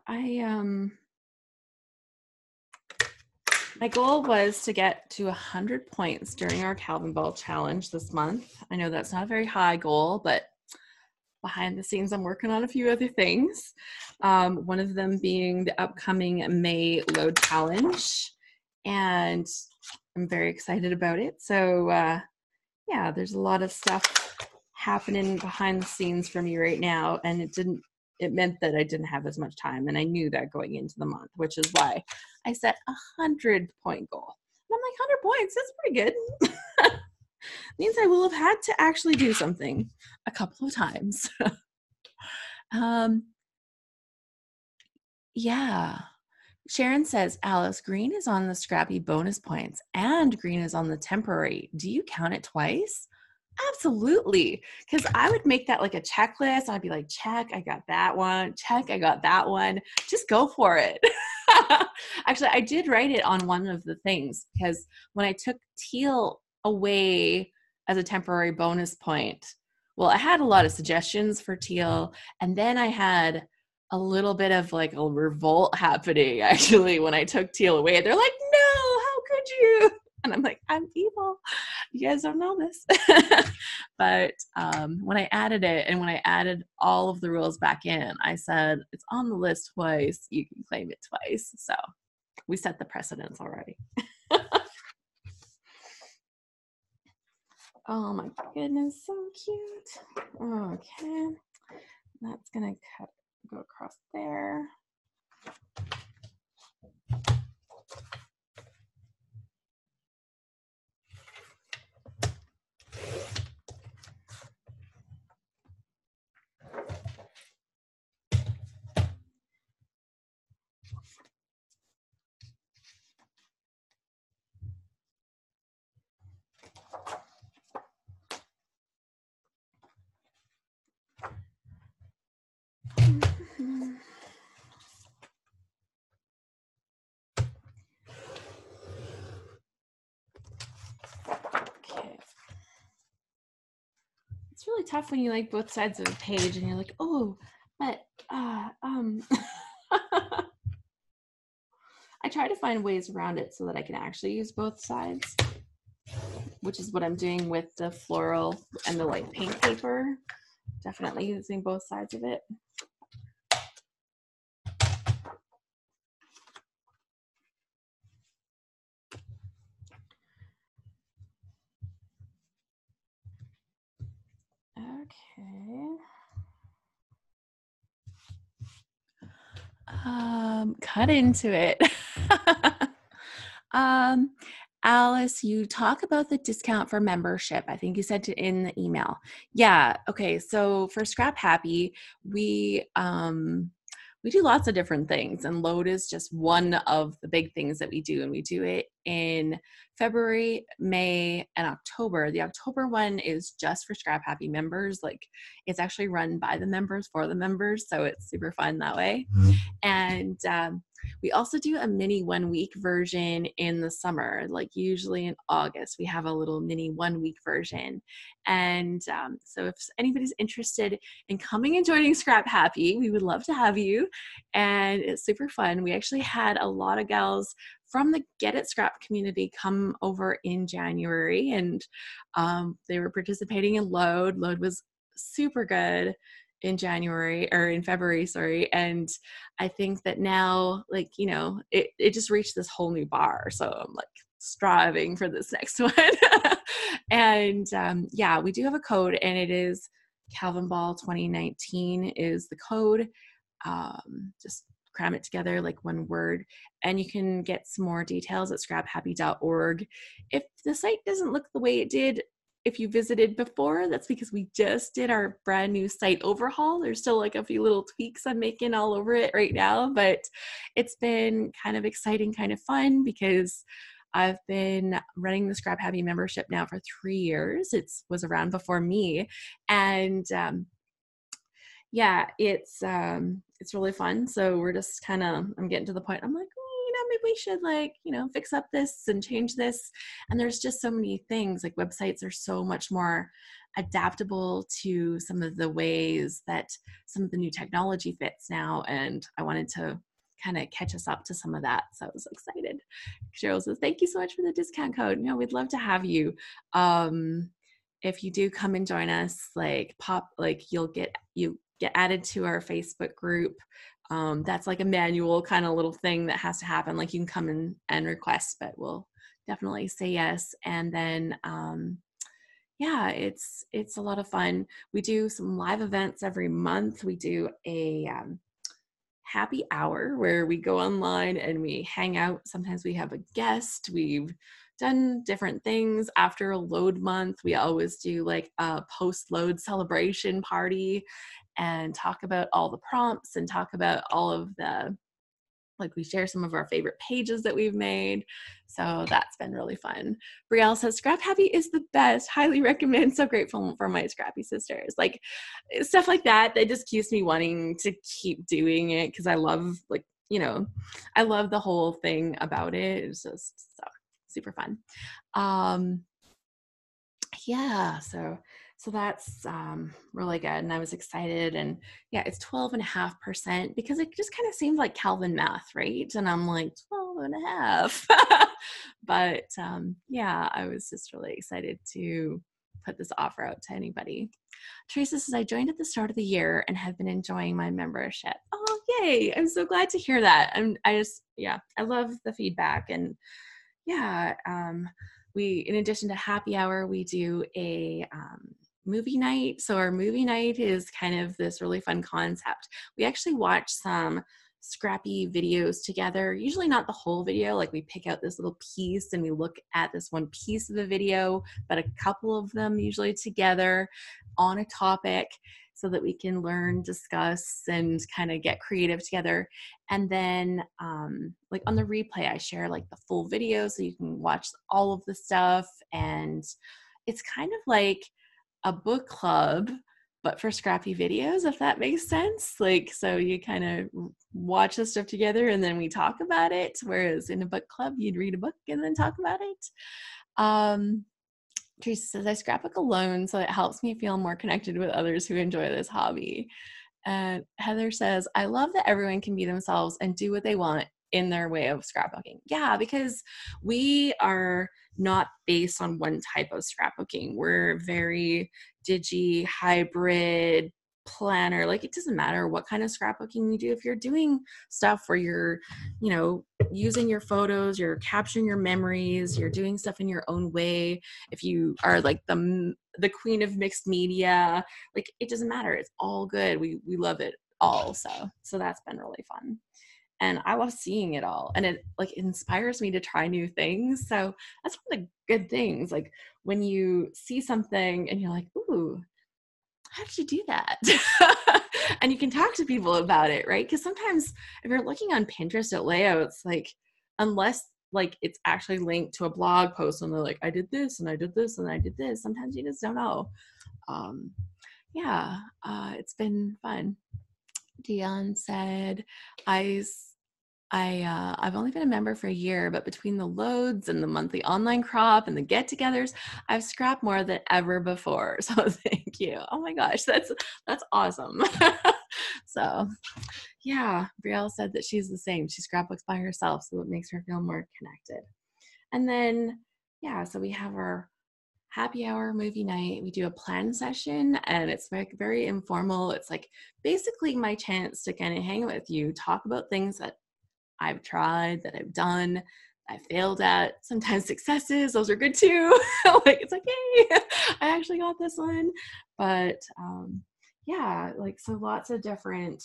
my goal was to get to 100 points during our Calvinball challenge this month. I know that's not a very high goal, but behind the scenes, I'm working on a few other things. One of them being the upcoming May load challenge, and I'm very excited about it. So yeah, there's a lot of stuff happening behind the scenes for me right now, and it meant that I didn't have as much time, and I knew that going into the month, which is why I set 100-point goal. And I'm like, 100 points, that's pretty good. Means I will have had to actually do something a couple of times. Yeah. Sharon says, Alice, green is on the scrappy bonus points and green is on the temporary. Do you count it twice? Absolutely. Because I would make that like a checklist. I'd be like, check, I got that one. Check, I got that one. Just go for it. Actually, I did write it on one of the things because when I took teal away as a temporary bonus point, well, I had a lot of suggestions for teal, and then I had a little bit of like a revolt happening actually when I took teal away. They're like, no, how could you? And I'm like, I'm evil. You guys don't know this. But when I added it and when I added all of the rules back in, I said, it's on the list twice. You can claim it twice. So we set the precedence already. Oh my goodness, so cute. Okay, that's gonna go across there. Okay. It's really tough when you like both sides of a page and you're like, oh, but I try to find ways around it so that I can actually use both sides, which is what I'm doing with the floral and the light pink paper. Definitely using both sides of it. Okay. Cut into it. Alice, you talk about the discount for membership. I think you said it in the email. Yeah. Okay. So for ScrapHappy, we do lots of different things, and load is just one of the big things that we do, and we do it in February, May, and October. The October one is just for ScrapHappy members. Like, it's actually run by the members for the members, so it's super fun that way. And we also do a mini 1 week version in the summer, like usually in August. We have a little mini 1 week version. And so if anybody's interested in coming and joining ScrapHappy, we would love to have you. And it's super fun. We actually had a lot of gals from the Get It Scrap community come over in January, and they were participating in Load. Load was super good in February, sorry. And I think that now, like, you know, it just reached this whole new bar. So I'm like striving for this next one. And yeah, we do have a code, and it is Calvinball 2019 is the code. Just cram it together like one word, and you can get some more details at scraphappy.org. If the site doesn't look the way it did if you visited before, that's because we just did our brand new site overhaul. There's still like a few little tweaks I'm making all over it right now, but it's been kind of exciting, kind of fun, because I've been running the ScrapHappy membership now for 3 years. It was around before me, and yeah, it's really fun. So we're just I'm getting to the point. I'm like, maybe we should like, fix up this and change this. And there's just so many things. Like websites are so much more adaptable to some of the ways that some of the new technology fits now. And I wanted to kind of catch us up to some of that. So I was excited. Cheryl says, thank you so much for the discount code. We'd love to have you. If you do come and join us, you get added to our Facebook group. That's like a manual kind of little thing that has to happen. Like you can come in and request, but we'll definitely say yes. And then, it's a lot of fun. We do some live events every month. We do a happy hour where we go online and we hang out. Sometimes we have a guest. We've done different things after a load month. We always do like a post-load celebration party and talk about all the prompts and talk about all of we share some of our favorite pages that we've made. So that's been really fun. Brielle says, ScrapHappy is the best. Highly recommend. So grateful for my Scrappy sisters. Like stuff like that just keeps me wanting to keep doing it because I love I love the whole thing about it. It's just so super fun. So that's really good. And I was excited. And yeah, it's 12.5% because it just kind of seemed like Calvin math, right? And I'm like 12.5. But I was just really excited to put this offer out to anybody. Teresa says, I joined at the start of the year and have been enjoying my membership. Oh, yay. I'm so glad to hear that. I love the feedback. And we, in addition to happy hour, we do a movie night. So our movie night is kind of this really fun concept. We actually watch some scrappy videos together, usually not the whole video. Like we pick out this little piece and we look at this one piece of the video, but a couple of them usually together on a topic so that we can learn, discuss, and kind of get creative together. And then like on the replay, I share like the full video so you can watch all of the stuff. And it's kind of like a book club, but for scrappy videos, if that makes sense. Like, so you kind of watch the stuff together and then we talk about it. Whereas in a book club, you'd read a book and then talk about it. Teresa says, I scrapbook alone, so it helps me feel more connected with others who enjoy this hobby. And Heather says, I love that everyone can be themselves and do what they want in their way of scrapbooking. Yeah, because we are not based on one type of scrapbooking. We're very digi, hybrid, planner. Like it doesn't matter what kind of scrapbooking you do. If you're doing stuff where you're, using your photos, you're capturing your memories, you're doing stuff in your own way. If you are like the queen of mixed media, like it doesn't matter. It's all good. We love it all. So that's been really fun. And I love seeing it all. And it like inspires me to try new things. So that's one of the good things. Like when you see something and you're like, ooh, how did you do that? And you can talk to people about it, right? Because sometimes if you're looking on Pinterest at layouts, like unless like it's actually linked to a blog post and they're like, I did this and I did this and I did this, sometimes you just don't know. It's been fun. Dion said, I've only been a member for a year, but between the loads and the monthly online crop and the get-togethers, I've scrapped more than ever before. So thank you. Oh my gosh, that's awesome. So yeah, Brielle said that she's the same. She scrapbooks by herself, so it makes her feel more connected. And then so we have our happy hour movie night. We do a plan session and it's like very informal. It's like basically my chance to kind of hang out with you, talk about things that I've tried, that I've done, I failed at, sometimes successes, those are good too. Like it's like, yay, I actually got this one. But so lots of different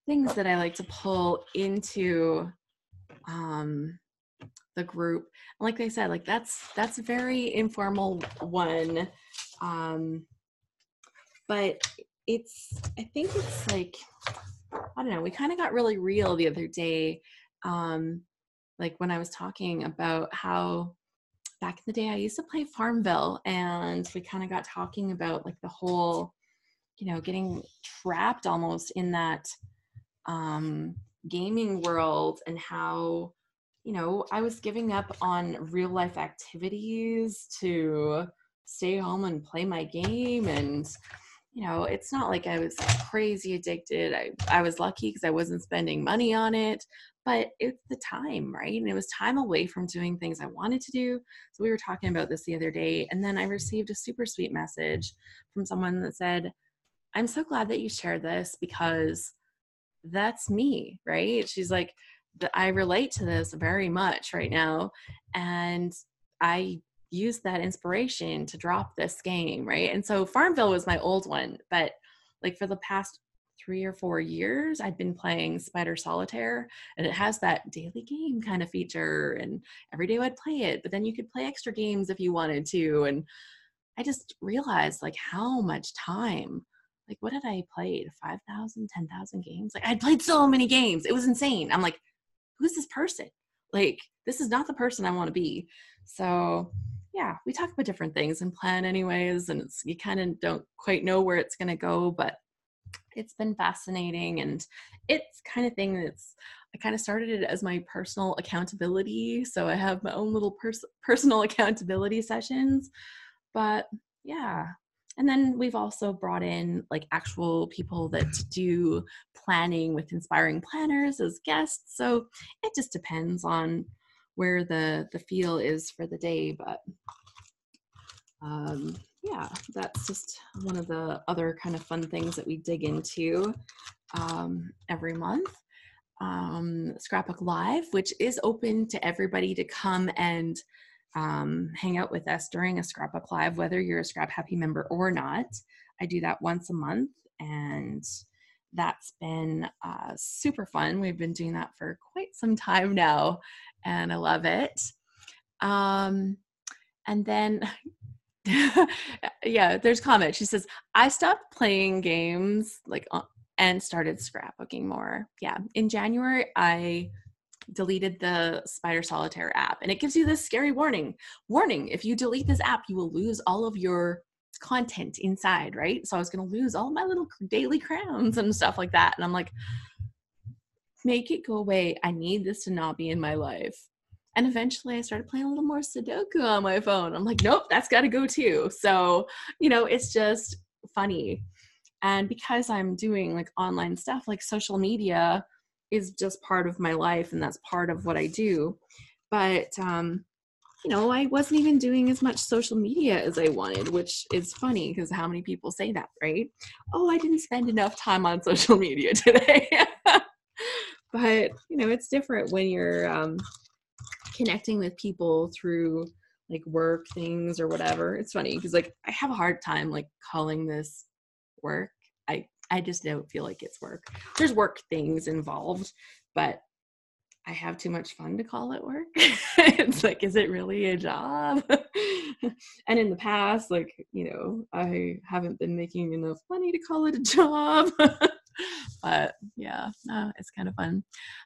things that I like to pull into the group. And like they said, like that's a very informal one. But I think it's like, I don't know, we kind of got really real the other day. Like when I was talking about how back in the day I used to play Farmville, and we kind of got talking about like the whole, getting trapped almost in that gaming world and how, you know, I was giving up on real life activities to stay home and play my game. And, you know, it's not like I was crazy addicted. I was lucky because I wasn't spending money on it, but it's the time, right? And it was time away from doing things I wanted to do. So we were talking about this the other day, and then I received a super sweet message from someone that said, I'm so glad that you shared this because that's me, right? She's like, I relate to this very much right now. And I used that inspiration to drop this game, right? And so Farmville was my old one, but like for the past 3 or 4 years, I'd been playing Spider Solitaire, and it has that daily game kind of feature. And every day I'd play it, but then you could play extra games if you wanted to. And I just realized like how much time, like what had I played? 5,000, 10,000 games? Like I'd played so many games. It was insane. I'm like, who's this person? Like, this is not the person I want to be. So yeah, we talk about different things and plan anyways. And you kind of don't quite know where it's going to go, but it's been fascinating. And it's kind of thing I kind of started it as my personal accountability. So I have my own little personal accountability sessions. But yeah. And then we've also brought in like actual people that do planning with inspiring planners as guests. So it just depends on where the feel is for the day. But yeah, that's just one of the other kind of fun things that we dig into every month. Scrapbook Live, which is open to everybody to come and hang out with us during a Scrapbook Live, whether you're a ScrapHappy member or not. I do that once a month, and that's been super fun. We've been doing that for quite some time now, and I love it. And then yeah, there's comment. She says, I stopped playing games like and started scrapbooking more. Yeah, in January, I deleted the Spider Solitaire app, and it gives you this scary warning. If you delete this app, you will lose all of your content inside, right? So I was going to lose all my little daily crowns and stuff like that. And I'm like, make it go away. I need this to not be in my life. And eventually I started playing a little more Sudoku on my phone. I'm like, nope, that's got to go too. So, you know, it's just funny. And because I'm doing like online stuff, like social media is just part of my life, and that's part of what I do. But, you know, I wasn't even doing as much social media as I wanted, which is funny because how many people say that, right? Oh, I didn't spend enough time on social media today. But, you know, it's different when you're connecting with people through like work things or whatever. It's funny because like I have a hard time like calling this work. I just don't feel like it's work. There's work things involved, but I have too much fun to call it work. It's like, is it really a job? And in the past, like, you know, I haven't been making enough money to call it a job. But yeah, it's kind of fun.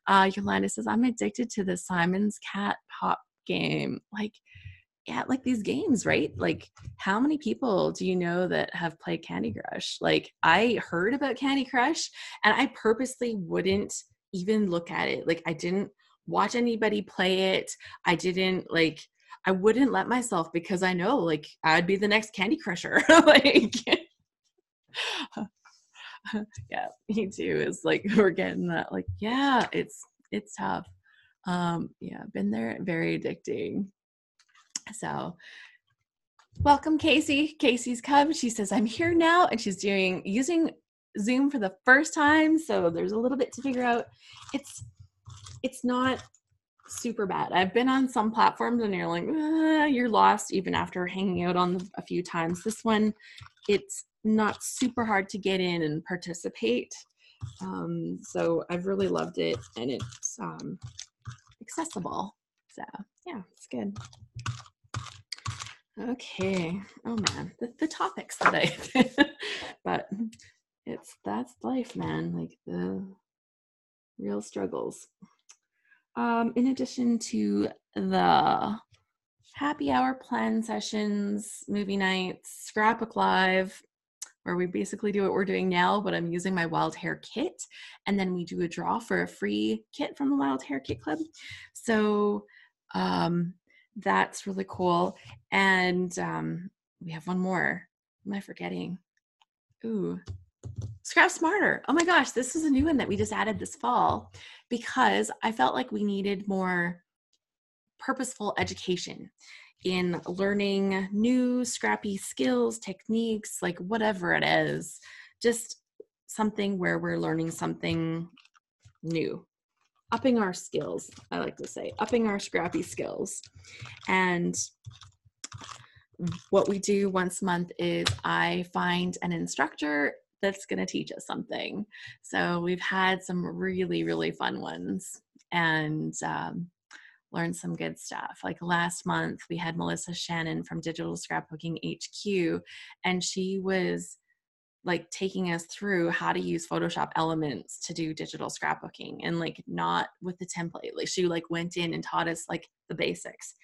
Yolanda says, I'm addicted to the Simon's Cat Pop game. Like, yeah, like these games, right? Like, how many people do you know that have played Candy Crush? Like, I heard about Candy Crush, and I purposely wouldn't even look at it. Like, I didn't watch anybody play it. I wouldn't let myself, because I know, like, I'd be the next Candy Crusher. Like, yeah, me too. It's like, we're getting that, like, yeah, it's tough. Yeah, been there, very addicting. So welcome, Casey. Casey's come. She says, I'm here now, and she's using Zoom for the first time. So there's a little bit to figure out. It's not super bad. I've been on some platforms and you're like, you're lost even after hanging out on a few times. This one, it's not super hard to get in and participate. So I've really loved it, and it's accessible. So yeah, it's good. Okay. Oh man, the topics today. But that's life, man. Like the real struggles. In addition to the happy hour plan sessions, movie nights, Scrapbook Live, where we basically do what we're doing now, but I'm using my wild hair kit. And then we do a draw for a free kit from the Wild Hair Kit Club. So that's really cool. And we have one more. Am I forgetting? Ooh, Scrap Smarter. Oh my gosh, this is a new one that we just added this fall because I felt like we needed more purposeful education in learning new scrappy skills, techniques, like whatever it is, just something where we're learning something new, upping our skills. I like to say upping our scrappy skills. And what we do once a month is I find an instructor that's going to teach us something. So we've had some really, really fun ones and learned some good stuff. Like last month, we had Melissa Shannon from Digital Scrapbooking HQ, and she was like taking us through how to use Photoshop elements to do digital scrapbooking, and like not with the template. Like she like went in and taught us like the basics.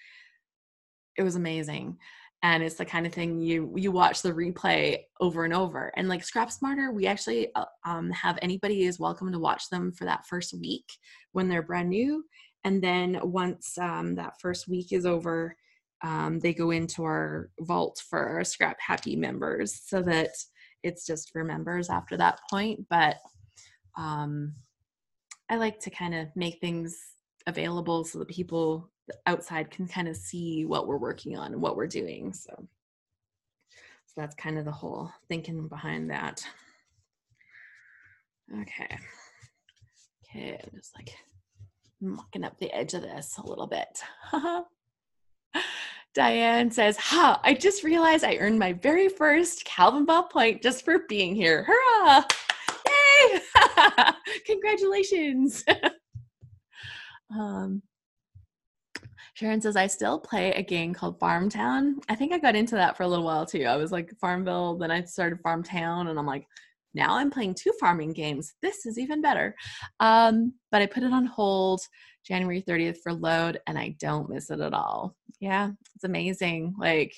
It was amazing. And it's the kind of thing you watch the replay over and over. And like Scrap Smarter, we actually have anybody is welcome to watch them for that first week when they're brand new. And then once that first week is over, they go into our vault for our ScrapHappy members, so that it's just for members after that point. But I like to kind of make things available so that people outside can kind of see what we're working on and what we're doing. So that's kind of the whole thinking behind that. Okay, I'm just like mucking up the edge of this a little bit. Diane says, I just realized I earned my very first Calvinball point just for being here. Hurrah! Yay! Congratulations. Sharon says, I still play a game called Farmtown. I think I got into that for a little while too. I was like Farmville, then I started Farmtown, and I'm like, now I'm playing 2 farming games. This is even better. But I put it on hold January 30th for load, and I don't miss it at all. Yeah, it's amazing. Like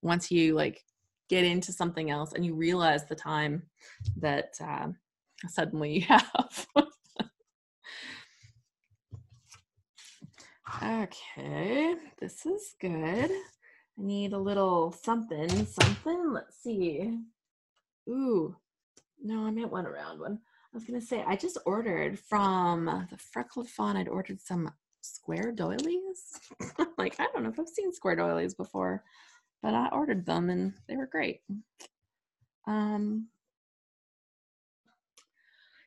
once you like get into something else and you realize the time that suddenly you have. Okay, this is good. I need a little something. Let's see. Ooh, no, I meant one around one. I was going to say, I just ordered from the Freckled Fawn. I'd ordered some square doilies. Like, I don't know if I've seen square doilies before, but I ordered them and they were great.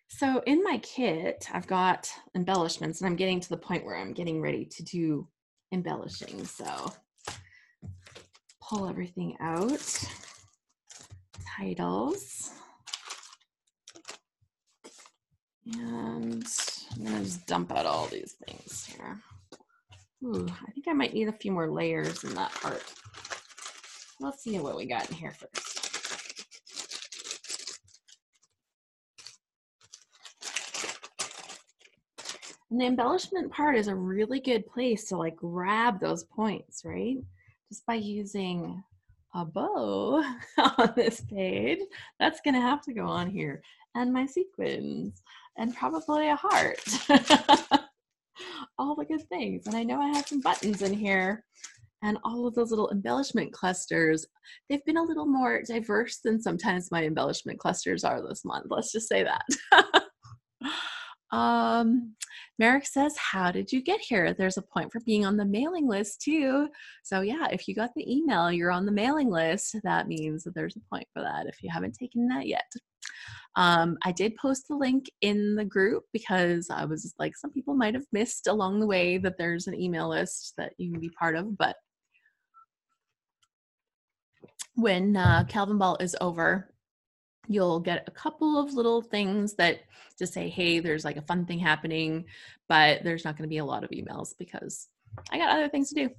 So in my kit, I've got embellishments, and I'm getting to the point where I'm getting ready to do embellishing. So pull everything out. Titles. And I'm going to just dump out all these things here. Ooh, I think I might need a few more layers in that part. Let's see what we got in here first. And the embellishment part is a really good place to like grab those points, right? Just by using a bow on this page, that's gonna have to go on here. And my sequins, and probably a heart. All the good things. And I know I have some buttons in here, and all of those little embellishment clusters. They've been a little more diverse than sometimes my embellishment clusters are this month. Let's just say that. Merrick says, how did you get here? There's a point for being on the mailing list too. So yeah, if you got the email, you're on the mailing list. That means that there's a point for that if you haven't taken that yet. I did post the link in the group because I was like, some people might have missed along the way that there's an email list that you can be part of. But when Calvinball is over, you'll get a couple of little things that just say, hey, there's like a fun thing happening, but there's not going to be a lot of emails because I got other things to do.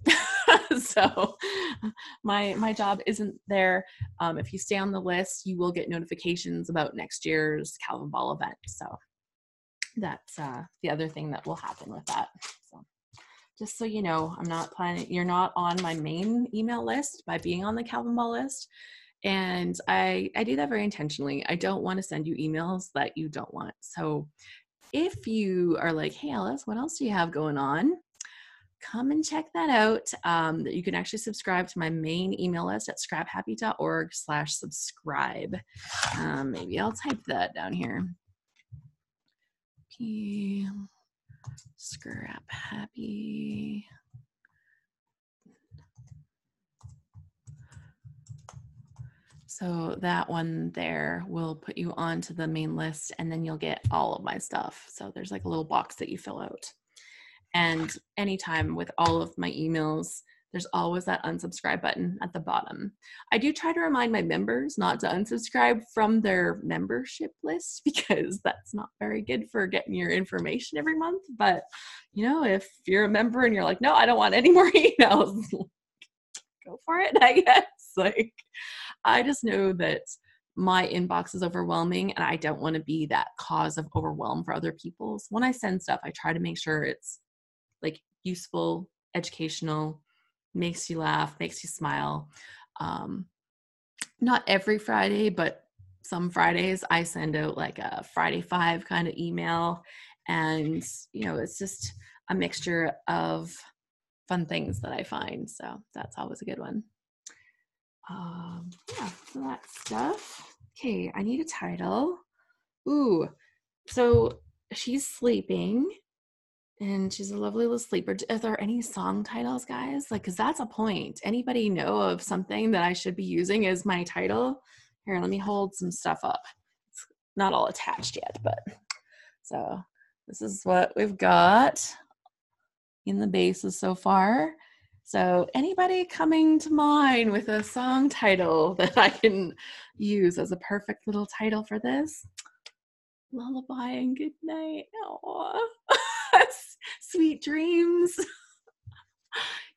So my job isn't there. If you stay on the list, you will get notifications about next year's Calvinball event. So that's the other thing that will happen with that. So just so you know, I'm not planning, you're not on my main email list by being on the Calvinball list. And I do that very intentionally. I don't want to send you emails that you don't want. So if you are like, hey, Alice, what else do you have going on? Come and check that out. You can actually subscribe to my main email list at scraphappy.org/subscribe. Maybe I'll type that down here. P ScrapHappy. So that one there will put you onto the main list, and then you'll get all of my stuff. So there's like a little box that you fill out. And anytime with all of my emails, there's always that unsubscribe button at the bottom. I do try to remind my members not to unsubscribe from their membership list, because that's not very good for getting your information every month. But, you know, if you're a member and you're like, no, I don't want any more emails, go for it, I guess. Like, I just know that my inbox is overwhelming, and I don't want to be that cause of overwhelm for other people. So when I send stuff, I try to make sure it's like useful, educational, makes you laugh, makes you smile. Not every Friday, but some Fridays I send out like a Friday 5 kind of email. And, you know, it's just a mixture of fun things that I find. So that's always a good one. Yeah, so that stuff. Okay, I need a title. Ooh, so she's sleeping. And she's a lovely little sleeper. Are there any song titles, guys? Like, because that's a point. Anybody know of something that I should be using as my title? Here, let me hold some stuff up. It's not all attached yet, but so this is what we've got in the bases so far. So anybody coming to mind with a song title that I can use as a perfect little title for this? Lullaby and good night. Aww. Sweet dreams.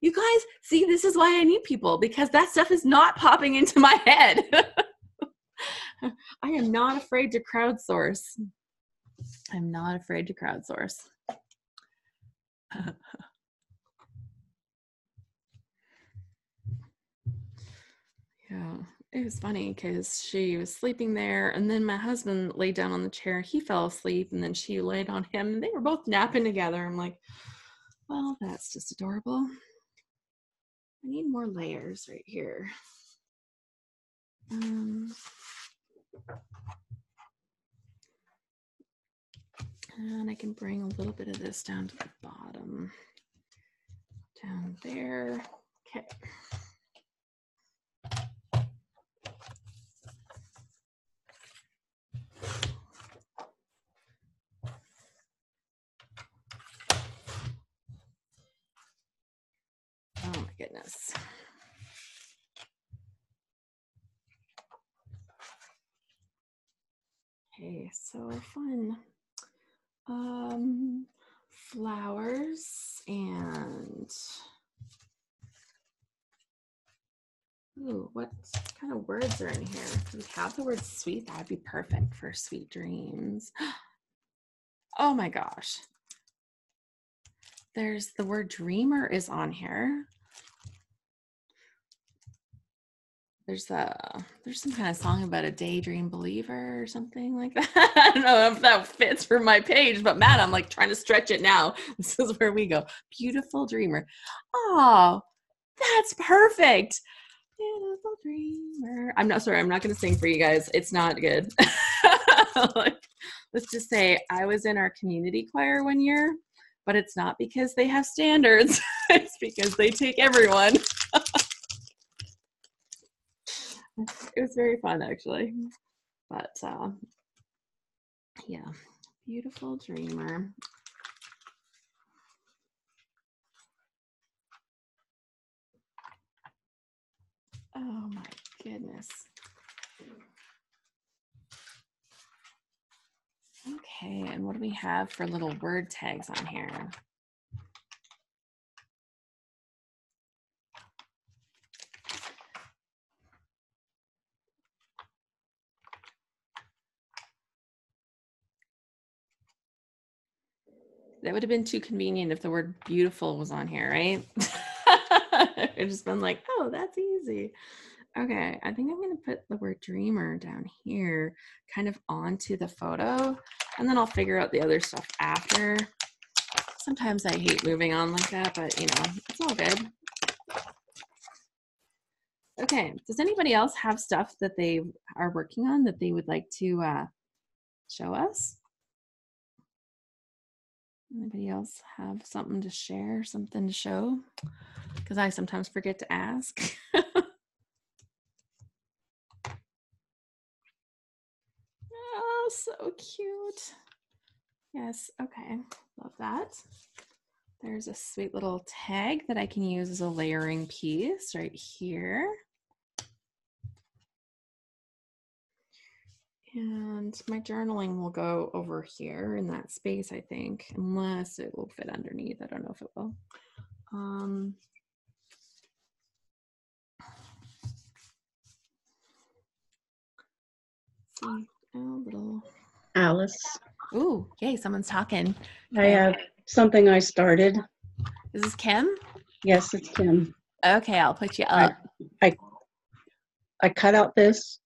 You guys, see, this is why I need people, because that stuff is not popping into my head. I am not afraid to crowdsource. I'm not afraid to crowdsource. Yeah, it was funny because she was sleeping there, and then my husband laid down on the chair. He fell asleep, and then she laid on him, and they were both napping together. I'm like, well, that's just adorable. I need more layers right here. And I can bring a little bit of this down to the bottom. Down there. Okay. Oh my goodness. Okay, so fun. Flowers and ooh, what kind of words are in here? Do we have the word sweet? That would be perfect for sweet dreams. Oh my gosh. There's the word dreamer is on here. There's some kind of song about a daydream believer or something like that. I don't know if that fits for my page, but Matt, I'm like trying to stretch it now. This is where we go. Beautiful dreamer. Oh, that's perfect. Beautiful dreamer. I'm not going to sing for you guys. It's not good. Let's just say I was in our community choir one year, but it's not because they have standards. It's because they take everyone. It was very fun, actually. But yeah, beautiful dreamer. Oh my goodness. Okay, and what do we have for little word tags on here? That would have been too convenient if the word beautiful was on here, right? I'd just been like, oh, that's easy. Okay, I think I'm going to put the word dreamer down here, kind of onto the photo, and then I'll figure out the other stuff after. Sometimes I hate moving on like that, but you know, it's all good. Okay, does anybody else have stuff that they are working on that they would like to show us? Anybody else have something to share, something to show? Because I sometimes forget to ask. Oh, so cute. Yes, okay, love that. There's a sweet little tag that I can use as a layering piece right here. And my journaling will go over here in that space, I think, unless it will fit underneath. I don't know if it will. See, oh, little. Alice, Ooh, yay, someone's talking. I have something I started. Is this Kim? Yes, it's Kim. Okay, I'll put you up. I cut out this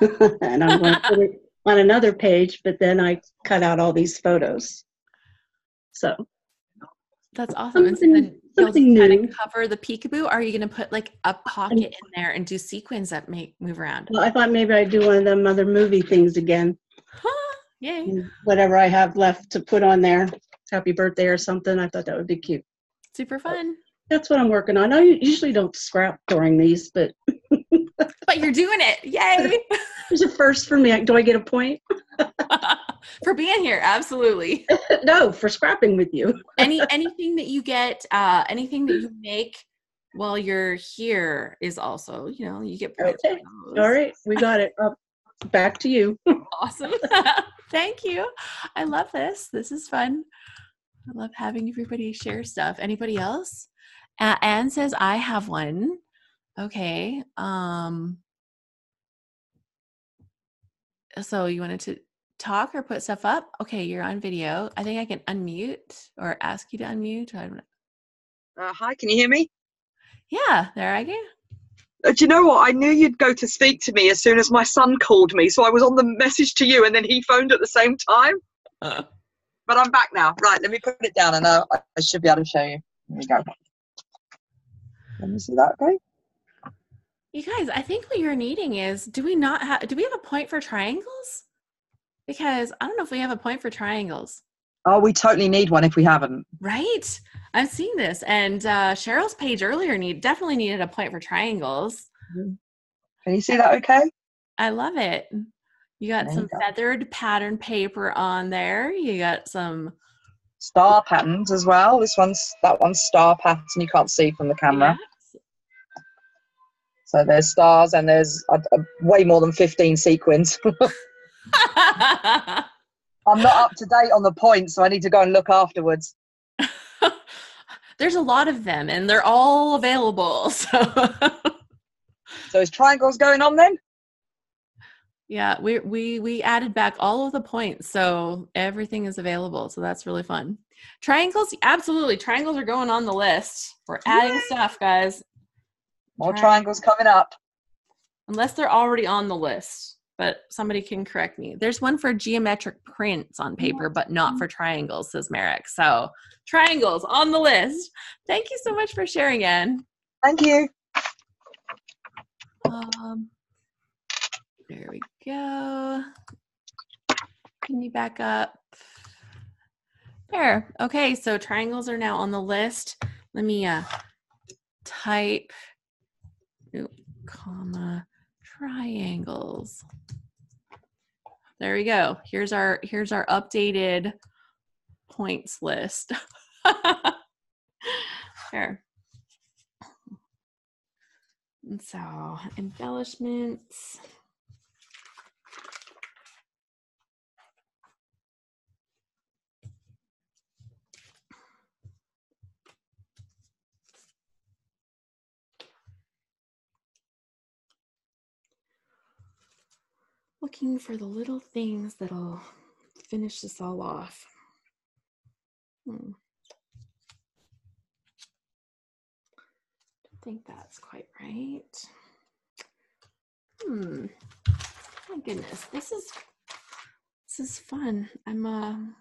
and I'm going to put it on another page, but then I cut out all these photos. So That's awesome. And so then you'll just kind of cover the peekaboo. Are you going to put like a pocket in there and do sequins that move around? Well, I thought maybe I'd do one of them other movie things again. Yay. And whatever I have left to put on there, happy birthday or something. I thought that would be cute. Super fun. That's what I'm working on. I usually don't scrap during these, but but you're doing it. Yay. There's a first for me. Do I get a point? For being here, absolutely. No, for scrapping with you. Anything that you get, anything that you make while you're here is also, you know, you get points. Okay. All right, we got it. Back to you. Awesome. Thank you. I love this. This is fun. I love having everybody share stuff. Anybody else? Anne says, I have one. Okay. So you wanted to talk or put stuff up? Okay, you're on video. I think I can unmute or ask you to unmute. I don't know. Hi, can you hear me? Yeah, there I go. Do you know what? I knew you'd go to speak to me as soon as my son called me, so I was on the message to you and then he phoned at the same time. But I'm back now. Right, let me put it down and I should be able to show you. Here we go. Let me see that, okay? You guys, I think what you're needing is, do we have a point for triangles? Because I don't know if we have a point for triangles. Oh, we totally need one if we haven't. Right? I'm seeing this. And Cheryl's page earlier definitely needed a point for triangles. Can you see that okay? I love it. You got some feathered pattern paper on there. You got some star patterns as well. That one's star pattern you can't see from the camera. Yes. So there's stars and there's way more than 15 sequins. I'm not up to date on the points, so I need to go and look afterwards. There's a lot of them and they're all available. So is triangles going on then? Yeah, we added back all of the points, so everything is available. So that's really fun. Triangles, absolutely. Triangles are going on the list. We're adding stuff, guys. More triangles coming up. Unless they're already on the list, but somebody can correct me. There's one for geometric prints on paper, but not for triangles, says Merrick. So triangles on the list. Thank you so much for sharing, Anne. Thank you. There we go. Can you back up? There. Okay, so triangles are now on the list. Let me type, comma, triangles. There we go. Here's our updated points list. There. And so embellishments. Looking for the little things that'll finish this all off. I think that's quite right. My goodness, this is fun. I'm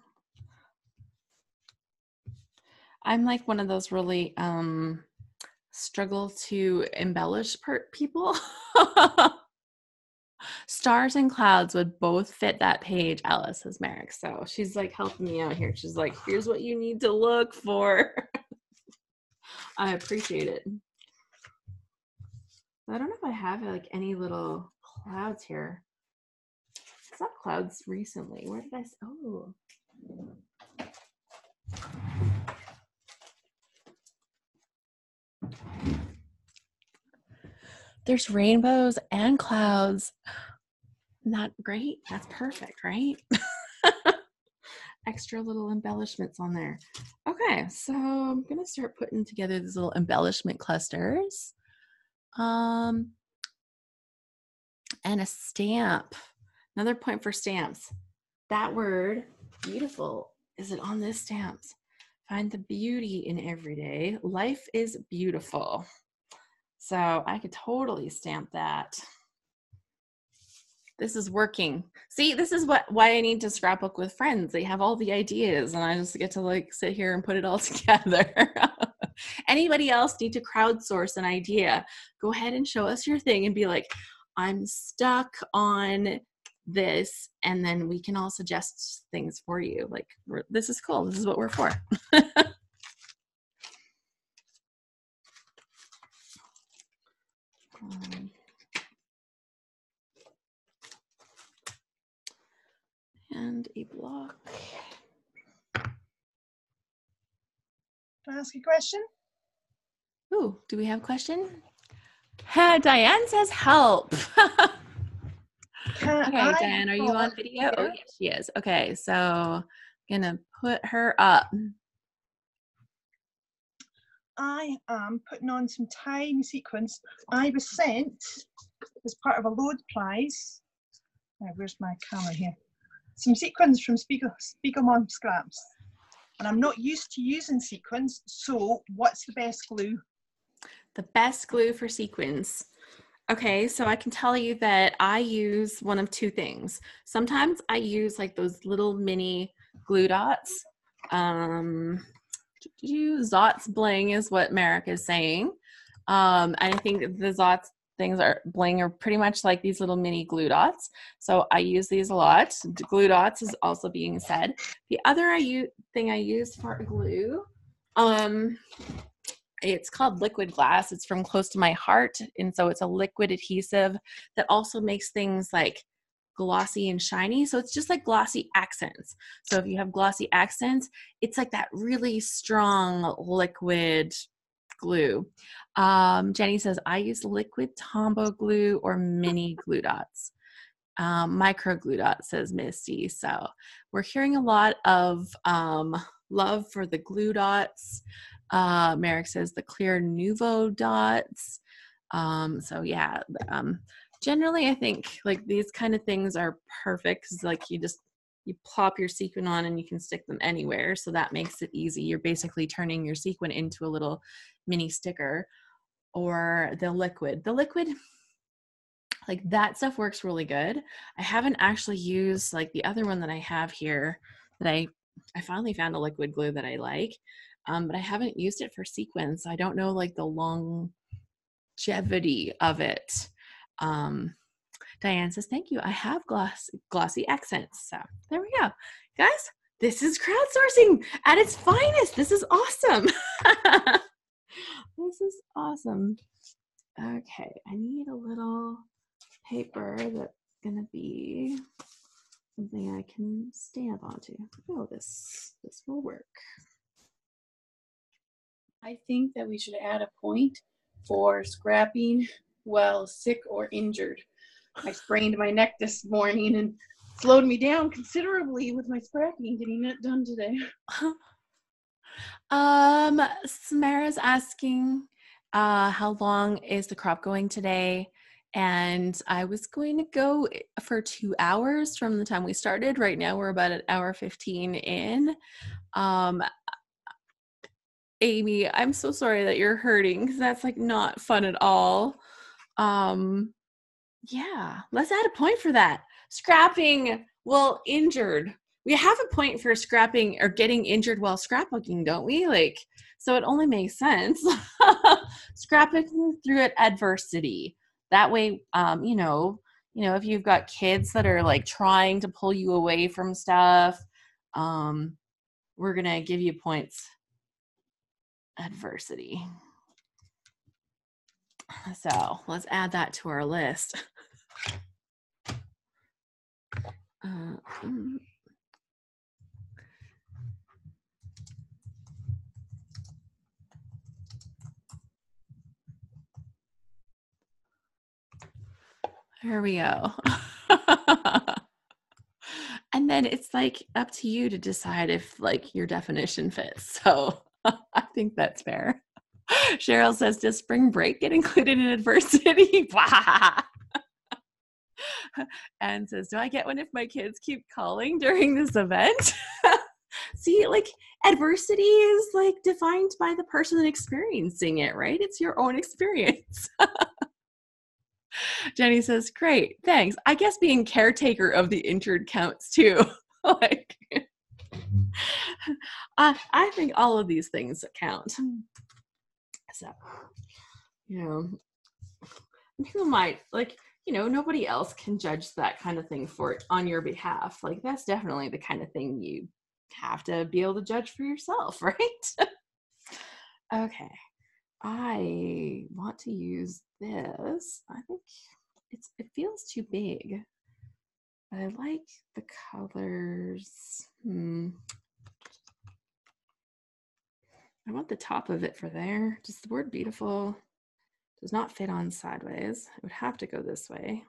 like one of those really struggle to embellish people. Stars and clouds would both fit that page, Alice, says Merrick. So she's like helping me out here. She's like, here's what you need to look for. I appreciate it. I don't know if I have like any little clouds here. I saw clouds recently. Where did I? Oh. There's rainbows and clouds. Not great. That's perfect, right? Extra little embellishments on there. Okay, so I'm gonna start putting together these little embellishment clusters. And a stamp. Another point for stamps. That word, beautiful, is it on this stamps? Find the beauty in every day. Life is beautiful. So I could totally stamp that. This is working. See, this is why I need to scrapbook with friends. They have all the ideas and I just get to like sit here and put it all together. Anybody else need to crowdsource an idea? Go ahead and show us your thing and be like, I'm stuck on this, and then we can all suggest things for you. Like, this is cool. This is what we're for. And a block. Can I ask a question? Ooh, do we have a question? Diane says help. Okay, Diane, are you on video? Oh, yes, she is. Okay, so I'm gonna put her up. I am putting on some tiny sequins. I was sent as part of a load prize. Where's my camera here? Some sequins from Spiegelman Scraps. And I'm not used to using sequins, so what's the best glue? The best glue for sequins. Okay, so I can tell you that I use one of two things. Sometimes I use like those little mini glue dots. Zots bling is what Merrick is saying. And I think the Zots things are bling are pretty much like these little mini glue dots. So I use these a lot. Glue dots is also being said. The other thing I use for glue, it's called liquid glass. It's from Close to My Heart. And so it's a liquid adhesive that also makes things like glossy and shiny. So it's just like glossy accents. So if you have glossy accents, it's like that really strong liquid glue. Jenny says, I use liquid Tombow glue or mini glue dots. Micro glue dot, says Misty. So we're hearing a lot of love for the glue dots. Merrick says the clear Nouveau dots. So yeah, generally I think like these kind of things are perfect because like you plop your sequin on and you can stick them anywhere. So that makes it easy. You're basically turning your sequin into a little mini sticker. Or the liquid, like that stuff works really good. I haven't actually used like the other one that I have here that I finally found a liquid glue that I like. But I haven't used it for sequins. So I don't know like the longevity of it. Diane says, thank you. I have glossy accents. So there we go. Guys, this is crowdsourcing at its finest. This is awesome. This is awesome. Okay, I need a little paper that's gonna be something I can stamp onto. Oh, this will work. I think that we should add a point for scrapping while sick or injured. I sprained my neck this morning and slowed me down considerably with my scrapping getting it done today. Samara's asking how long is the crop going today? And I was going to go for 2 hours from the time we started. Right now we're about an hour 15 in. Amy, I'm so sorry that you're hurting because that's like not fun at all. Yeah, let's add a point for that. Scrapping while injured. We have a point for scrapping or getting injured while scrapbooking, don't we? Like, so it only makes sense. Scrapbooking through adversity. That way, you know, if you've got kids that are like trying to pull you away from stuff, we're gonna give you points. Adversity. So let's add that to our list. Here we go. And then it's like up to you to decide if like your definition fits. So I think that's fair. Cheryl says, does spring break get included in adversity? And says, do I get one if my kids keep calling during this event? See, like adversity is like defined by the person experiencing it, right? It's your own experience. Jenny says, great, thanks. I guess being caretaker of the injured counts too. Like, I think all of these things count. So, you know, people might like, you know, nobody else can judge that kind of thing on your behalf. Like, that's definitely the kind of thing you have to be able to judge for yourself, right? Okay, I want to use this. I think it feels too big. I like the colors. I want the top of it for there. Just the word beautiful does not fit on sideways. It would have to go this way.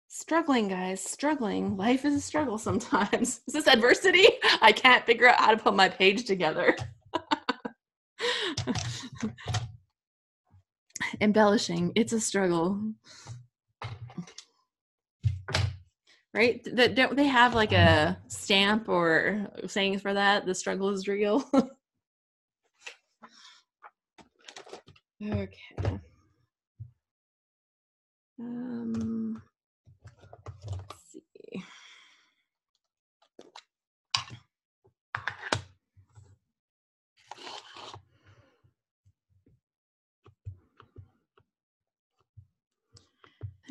Struggling, guys, struggling. Life is a struggle sometimes. Is this adversity? I can't figure out how to put my page together. Embellishing, it's a struggle. Right? Don't they have like a stamp or saying for that? The struggle is real. Okay. Let's see.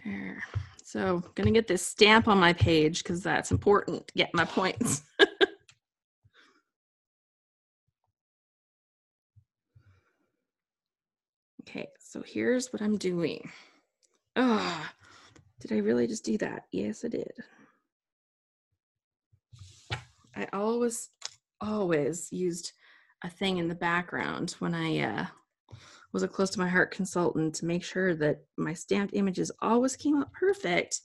There. So I'm gonna get this stamp on my page because that's important to get my points. Okay, so here's what I'm doing. Oh, did I really just do that? Yes, I did. I always used a thing in the background when I was a close to my heart consultant to make sure that my stamped images always came out perfect.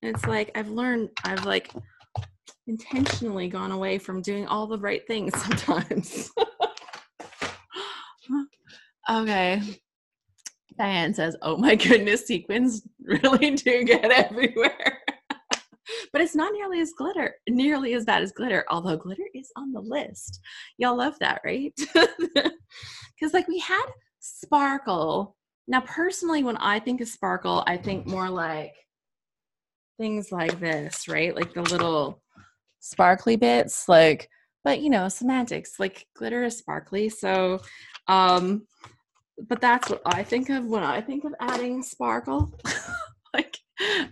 And it's like I've like intentionally gone away from doing all the right things sometimes. Okay. Diane says, oh my goodness, sequins really do get everywhere. But it's not nearly as bad as glitter, although glitter is on the list. Y'all love that, right? Because like we had sparkle. Now, personally, when I think of sparkle, I think more like things like this, right? Like the little sparkly bits, like, but you know, semantics, like glitter is sparkly. So, but that's what I think of when I think of adding sparkle. Like,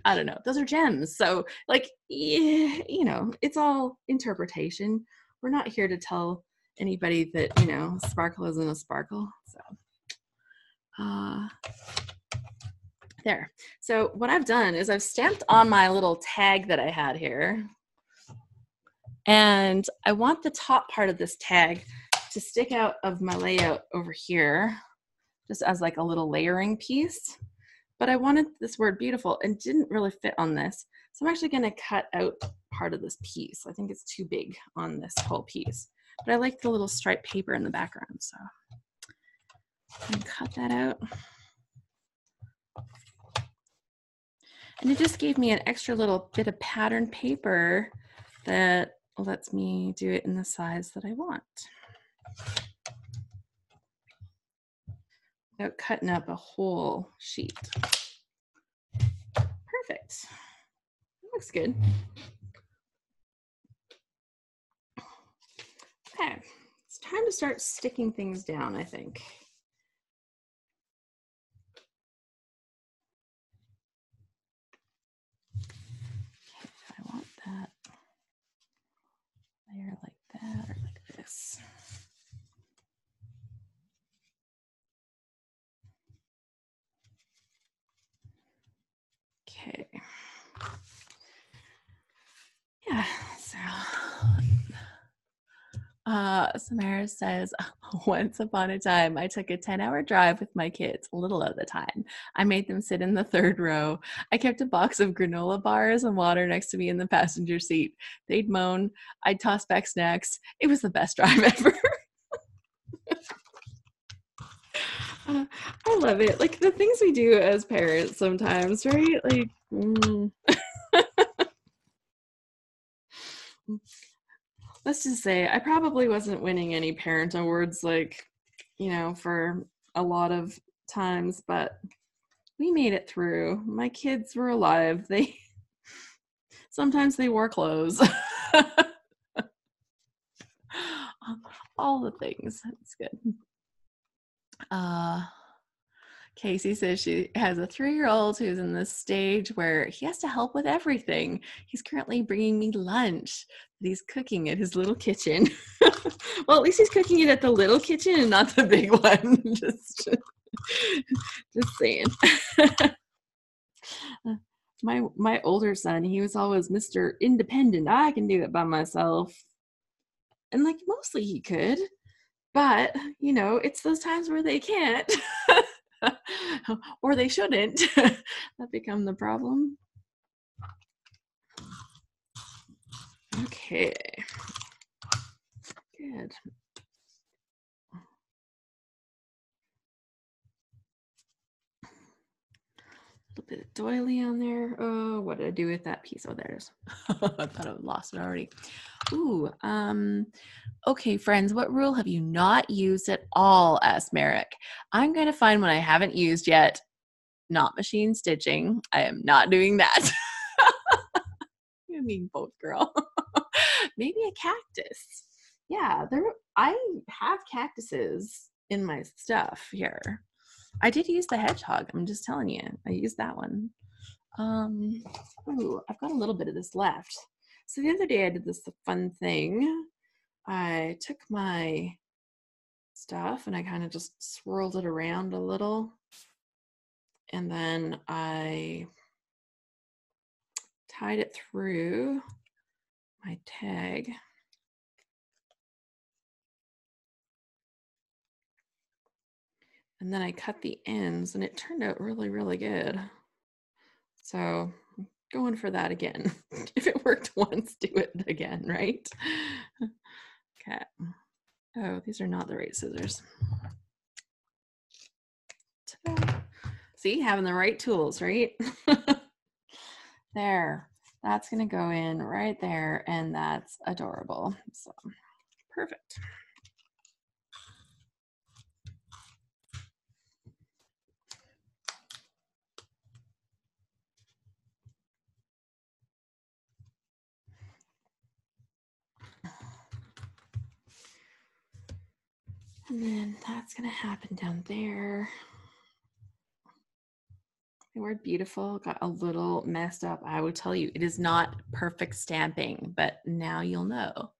I don't know, those are gems. So like, yeah, you know, it's all interpretation. We're not here to tell anybody that, you know, sparkle isn't a sparkle. So there. So what I've done is I've stamped on my little tag that I had here. And I want the top part of this tag to stick out of my layout over here, just as like a little layering piece. But I wanted this word beautiful and didn't really fit on this. So I'm actually going to cut out part of this piece. I think it's too big on this whole piece. But I like the little striped paper in the background. So I'm going to cut that out. And it just gave me an extra little bit of pattern paper that lets me do it in the size that I want. without cutting up a whole sheet. Perfect. Looks good. Okay, it's time to start sticking things down, I think. Okay, I want that layer like that or like this. Okay. Yeah, so Samara says, once upon a time, I took a 10-hour drive with my kids, little at the time. I made them sit in the third row. I kept a box of granola bars and water next to me in the passenger seat. They'd moan. I'd toss back snacks. It was the best drive ever. I love it. Like the things we do as parents sometimes, right? Like, let's just say I probably wasn't winning any parent awards, like, you know, for a lot of times, but we made it through. My kids were alive. Sometimes they wore clothes. All the things. That's good. Casey says she has a 3-year-old who's in this stage where he has to help with everything. He's currently bringing me lunch that he's cooking at his little kitchen. Well, at least he's cooking it at the little kitchen and not the big one. Just saying. My older son, he was always Mr. Independent. I can do it by myself. And like mostly he could. But, you know, it's those times where they can't. Or they shouldn't. That become the problem. Okay. Good. A little bit of doily on there. Oh, what did I do with that piece? Oh, there it is. I thought I lost it already. Ooh, okay, friends, what rule have you not used at all? Asked Merrick. I'm going to find one I haven't used yet. Not machine stitching. I am not doing that. You mean both, girl. Maybe a cactus. Yeah, I have cactuses in my stuff here. I did use the hedgehog. I'm just telling you. I used that one. Ooh, I've got a little bit of this left. So the other day I did this fun thing. I took my stuff and I kind of just swirled it around a little. And then I tied it through my tag. And then I cut the ends and it turned out really, really good. So I'm going for that again. If it worked once, do it again, right? Okay. Oh, these are not the right scissors. Ta-da. See, having the right tools, right? There. That's going to go in right there, and that's adorable. So, perfect. And then that's going to happen down there. The word beautiful got a little messed up. I would tell you, it is not perfect stamping, but now you'll know.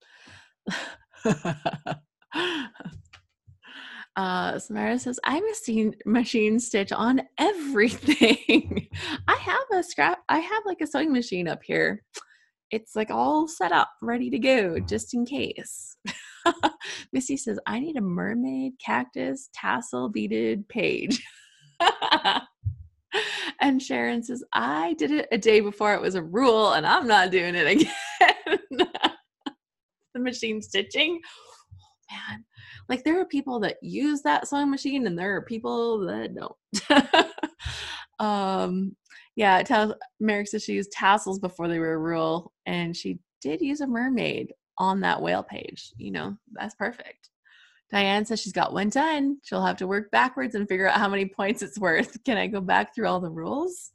Samara says, I machine stitch on everything. I have like a sewing machine up here. It's like all set up, ready to go, just in case. Missy says, I need a mermaid, cactus, tassel beaded page. And Sharon says, I did it a day before it was a rule, and I'm not doing it again. The machine stitching. Oh, man. Like there are people that use that sewing machine and there are people that don't. Yeah, Merrick says she used tassels before they were a rule, and she did use a mermaid on that whale page. You know, that's perfect. Diane says she's got one done. She'll have to work backwards and figure out how many points it's worth. Can I go back through all the rules?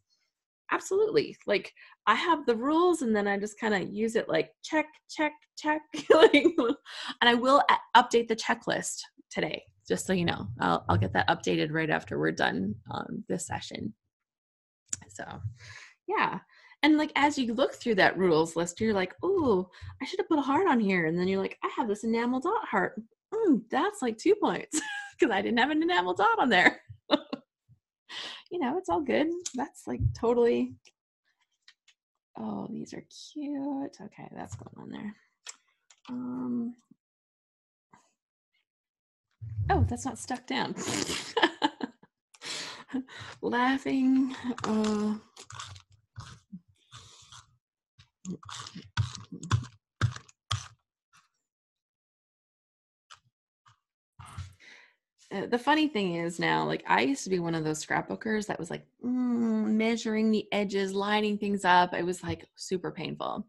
Absolutely. Like, I have the rules and then I just kind of use it like check, check, check. And I will update the checklist today, just so you know. I'll get that updated right after we're done this session. So, yeah. And like, as you look through that rules list, you're like, ooh, I should have put a heart on here. And then you're like, I have this enamel dot heart. That's like 2 points because I didn't have an enamel dot on there. You know, it's all good. That's like totally. Oh, these are cute. Okay, that's going on there. Oh, that's not stuck down. Laughing. The funny thing is now, like, I used to be one of those scrapbookers that was like measuring the edges, lining things up. It was like super painful.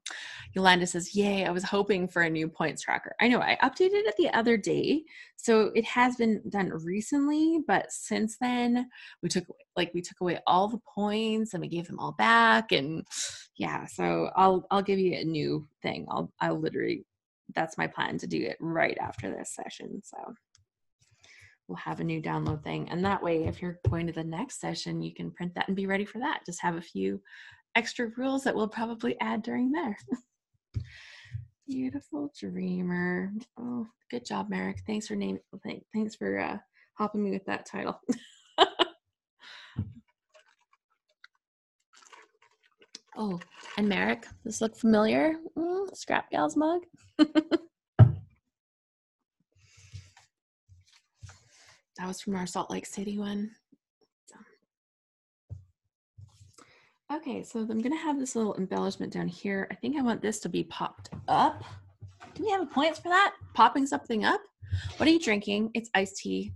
Yolanda says, yay, I was hoping for a new points tracker. I know, I updated it the other day. So it has been done recently, but since then we took away all the points and we gave them all back. And yeah, so I'll give you a new thing. I'll literally, that's my plan, to do it right after this session. So we'll have a new download thing. And that way, if you're going to the next session, you can print that and be ready for that. Just have a few extra rules that we'll probably add during there. Beautiful dreamer. Oh, good job, Merrick. Thanks for hopping me with that title. Oh, and Merrick, this look familiar? Scrap Gal's mug. That was from our Salt Lake City one. Okay, so I'm gonna have this little embellishment down here. I think I want this to be popped up. Do we have points for that? Popping something up? What are you drinking? It's iced tea.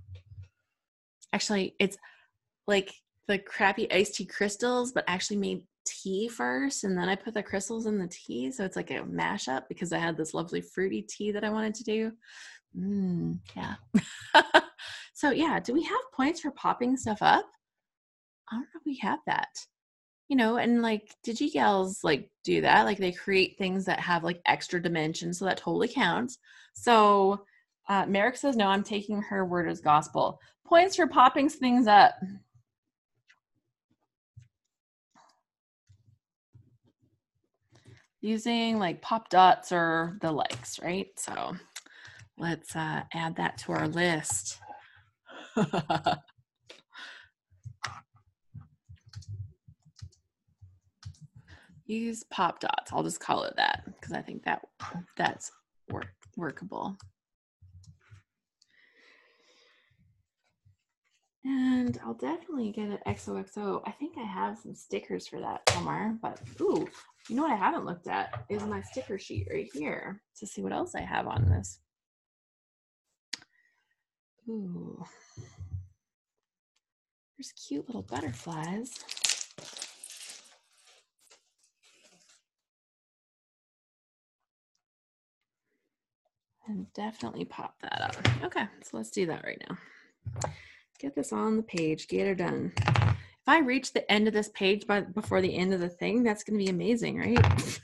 Actually, it's like the crappy iced tea crystals, but actually made tea first, and then I put the crystals in the tea, so it's like a mashup because I had this lovely fruity tea that I wanted to do. Yeah. So yeah, do we have points for popping stuff up? I don't know if we have that. You know, and like DigiGals like do that. Like they create things that have like extra dimensions, so that totally counts. So Merrick says, no, I'm taking her word as gospel. Points for popping things up. Using like pop dots or the likes, right? So let's add that to our list. Use pop dots. I'll just call it that because I think that's workable. And I'll definitely get an XOXO. I think I have some stickers for that somewhere, but ooh, you know what I haven't looked at is my sticker sheet right here to see what else I have on this. Ooh, there's cute little butterflies. And definitely pop that up. Okay, so let's do that right now. Get this on the page, get her done. If I reach the end of this page before the end of the thing, that's going to be amazing, right?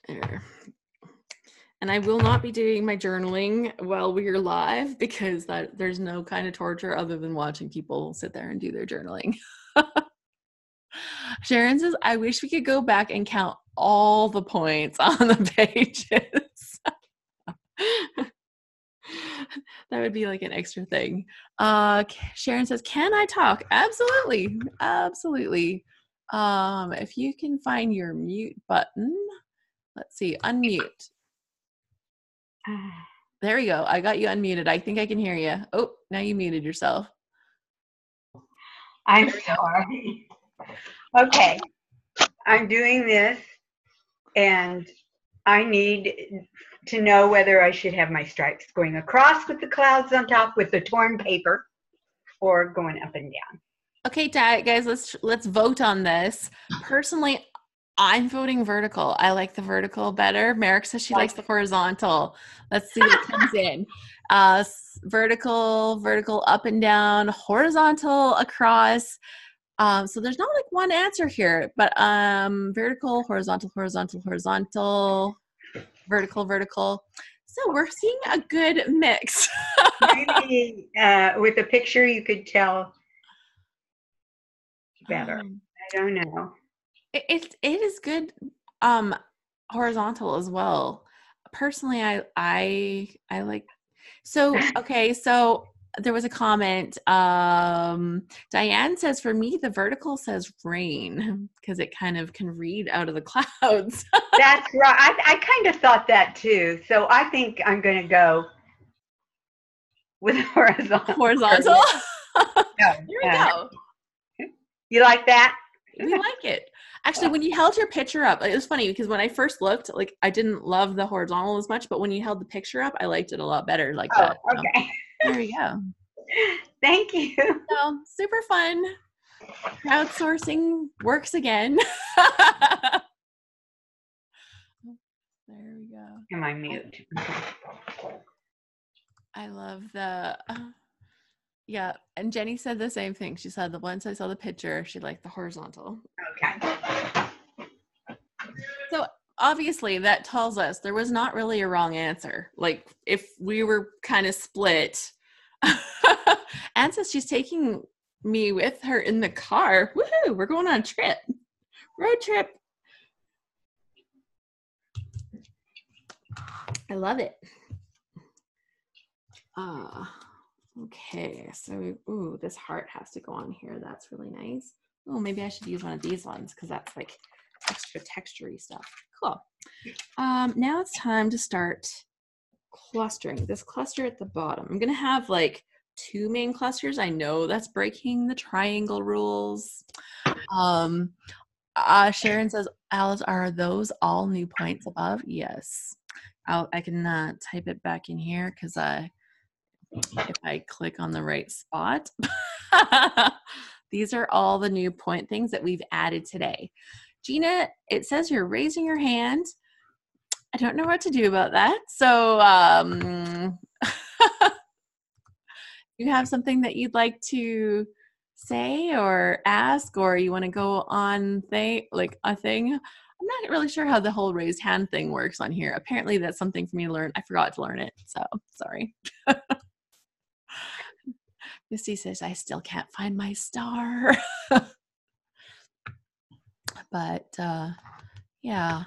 There. And I will not be doing my journaling while we're live because there's no kind of torture other than watching people sit there and do their journaling. Sharon says, I wish we could go back and count all the points on the pages. That would be like an extra thing. Sharon says, can I talk? Absolutely. Absolutely. If you can find your mute button, let's see, unmute. There we go. I got you unmuted. I think I can hear you. Oh, now you muted yourself. I'm sorry. Okay, I'm doing this, and I need to know whether I should have my stripes going across with the clouds on top with the torn paper, or going up and down. Okay, guys, let's vote on this. Personally, I'm voting vertical. I like the vertical better. Merrick says she likes the horizontal. Let's see what comes in. Vertical, up and down, horizontal, across. So there's not like one answer here, but vertical, horizontal, vertical. So we're seeing a good mix. Maybe with a picture you could tell better. I don't know. It is good horizontal as well. Personally, I like. So okay, so there was a comment. Diane says, for me, the vertical says rain because it kind of can read out of the clouds. That's right. I kind of thought that too. So I think I'm going to go with horizontal. Horizontal? No, There we go. You like that? We like it. Actually, when you held your picture up, it was funny because when I first looked, like I didn't love the horizontal as much, but when you held the picture up, I liked it a lot better like that. Okay. So, there you go. Thank you. So, super fun. Crowdsourcing works again. There we go. Am I mute? I love the, yeah. And Jenny said the same thing. She said the once I saw the picture, she liked the horizontal. Okay. So obviously that tells us there was not really a wrong answer. Like if we were kind of split. Anne says she's taking me with her in the car. Woohoo! We're going on a trip. Road trip. I love it. Okay, so ooh, this heart has to go on here. That's really nice. Oh, maybe I should use one of these ones because that's like extra textury stuff. Cool. Now it's time to start clustering. This cluster at the bottom. I'm gonna have like 2 main clusters. I know that's breaking the triangle rules. Sharon says, Alice, are those all new points above? Yes. I can type it back in here because if I click on the right spot, these are all the new point things that we've added today. Gina, it says you're raising your hand. I don't know what to do about that. So you have something that you'd like to say or ask, or you want to go on a thing? I'm not really sure how the whole raised hand thing works on here. Apparently that's something for me to learn. I forgot to learn it, so sorry. Misty says, I still can't find my star. But yeah,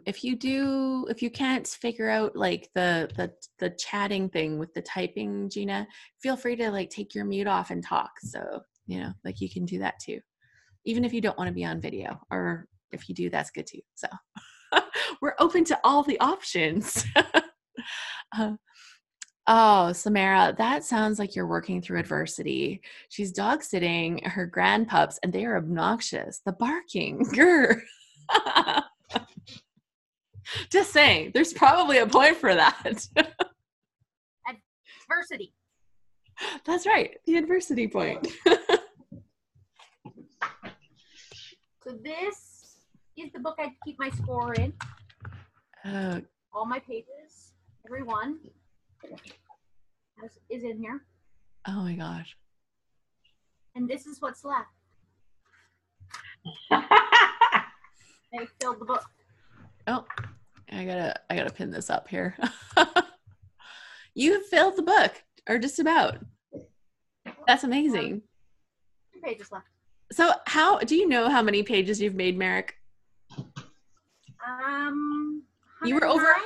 if you can't figure out like the chatting thing with the typing, Gina, feel free to like take your mute off and talk. So, like you can do that too. Even if you don't want to be on video, or if you do, that's good too. So we're open to all the options. Oh, Samara, that sounds like you're working through adversity. She's dog sitting her grandpups and they are obnoxious. The barking. Grr. Just saying, there's probably a point for that. Adversity. That's right, the adversity point. So this is the book I keep my score in. All my pages, every one is in here. Oh my gosh. And this is what's left. I filled the book. Oh, I gotta pin this up here. You filled the book, or just about. That's amazing. 2 pages left. So how do you know how many pages you've made, Merrick? You were over.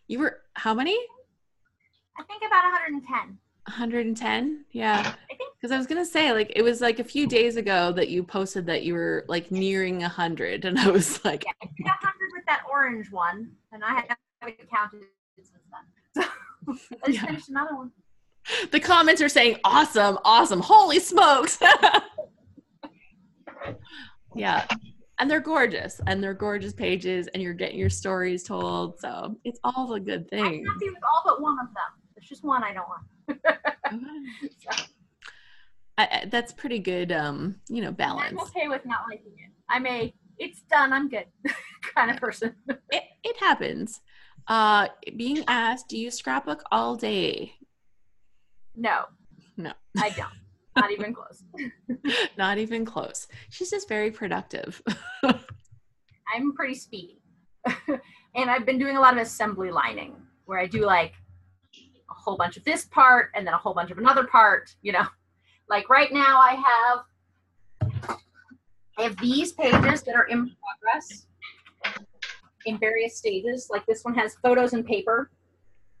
You were how many? I think about 110. 110? Yeah. I think. Because I was gonna say, like, it was like a few days ago that you posted that you were like nearing 100, and I was like, yeah, I did 100 with that orange one, and I haven't counted since then. So I just finished another one. The comments are saying, awesome, awesome, holy smokes. Yeah. And they're gorgeous, pages, and you're getting your stories told. So it's all the good things. I'm happy with all but one of them. There's just one I don't want. So. That's pretty good, balance. I'm okay with not liking it. it's done, I'm good kind of person. It happens. Being asked, do you scrapbook all day? No, No. I don't. Not even close. Not even close. She's just very productive. I'm pretty speedy. And I've been doing a lot of assembly lining where I do like a whole bunch of this part and then a whole bunch of another part, you know. Like right now I have these pages that are in progress in various stages. Like this one has photos and paper,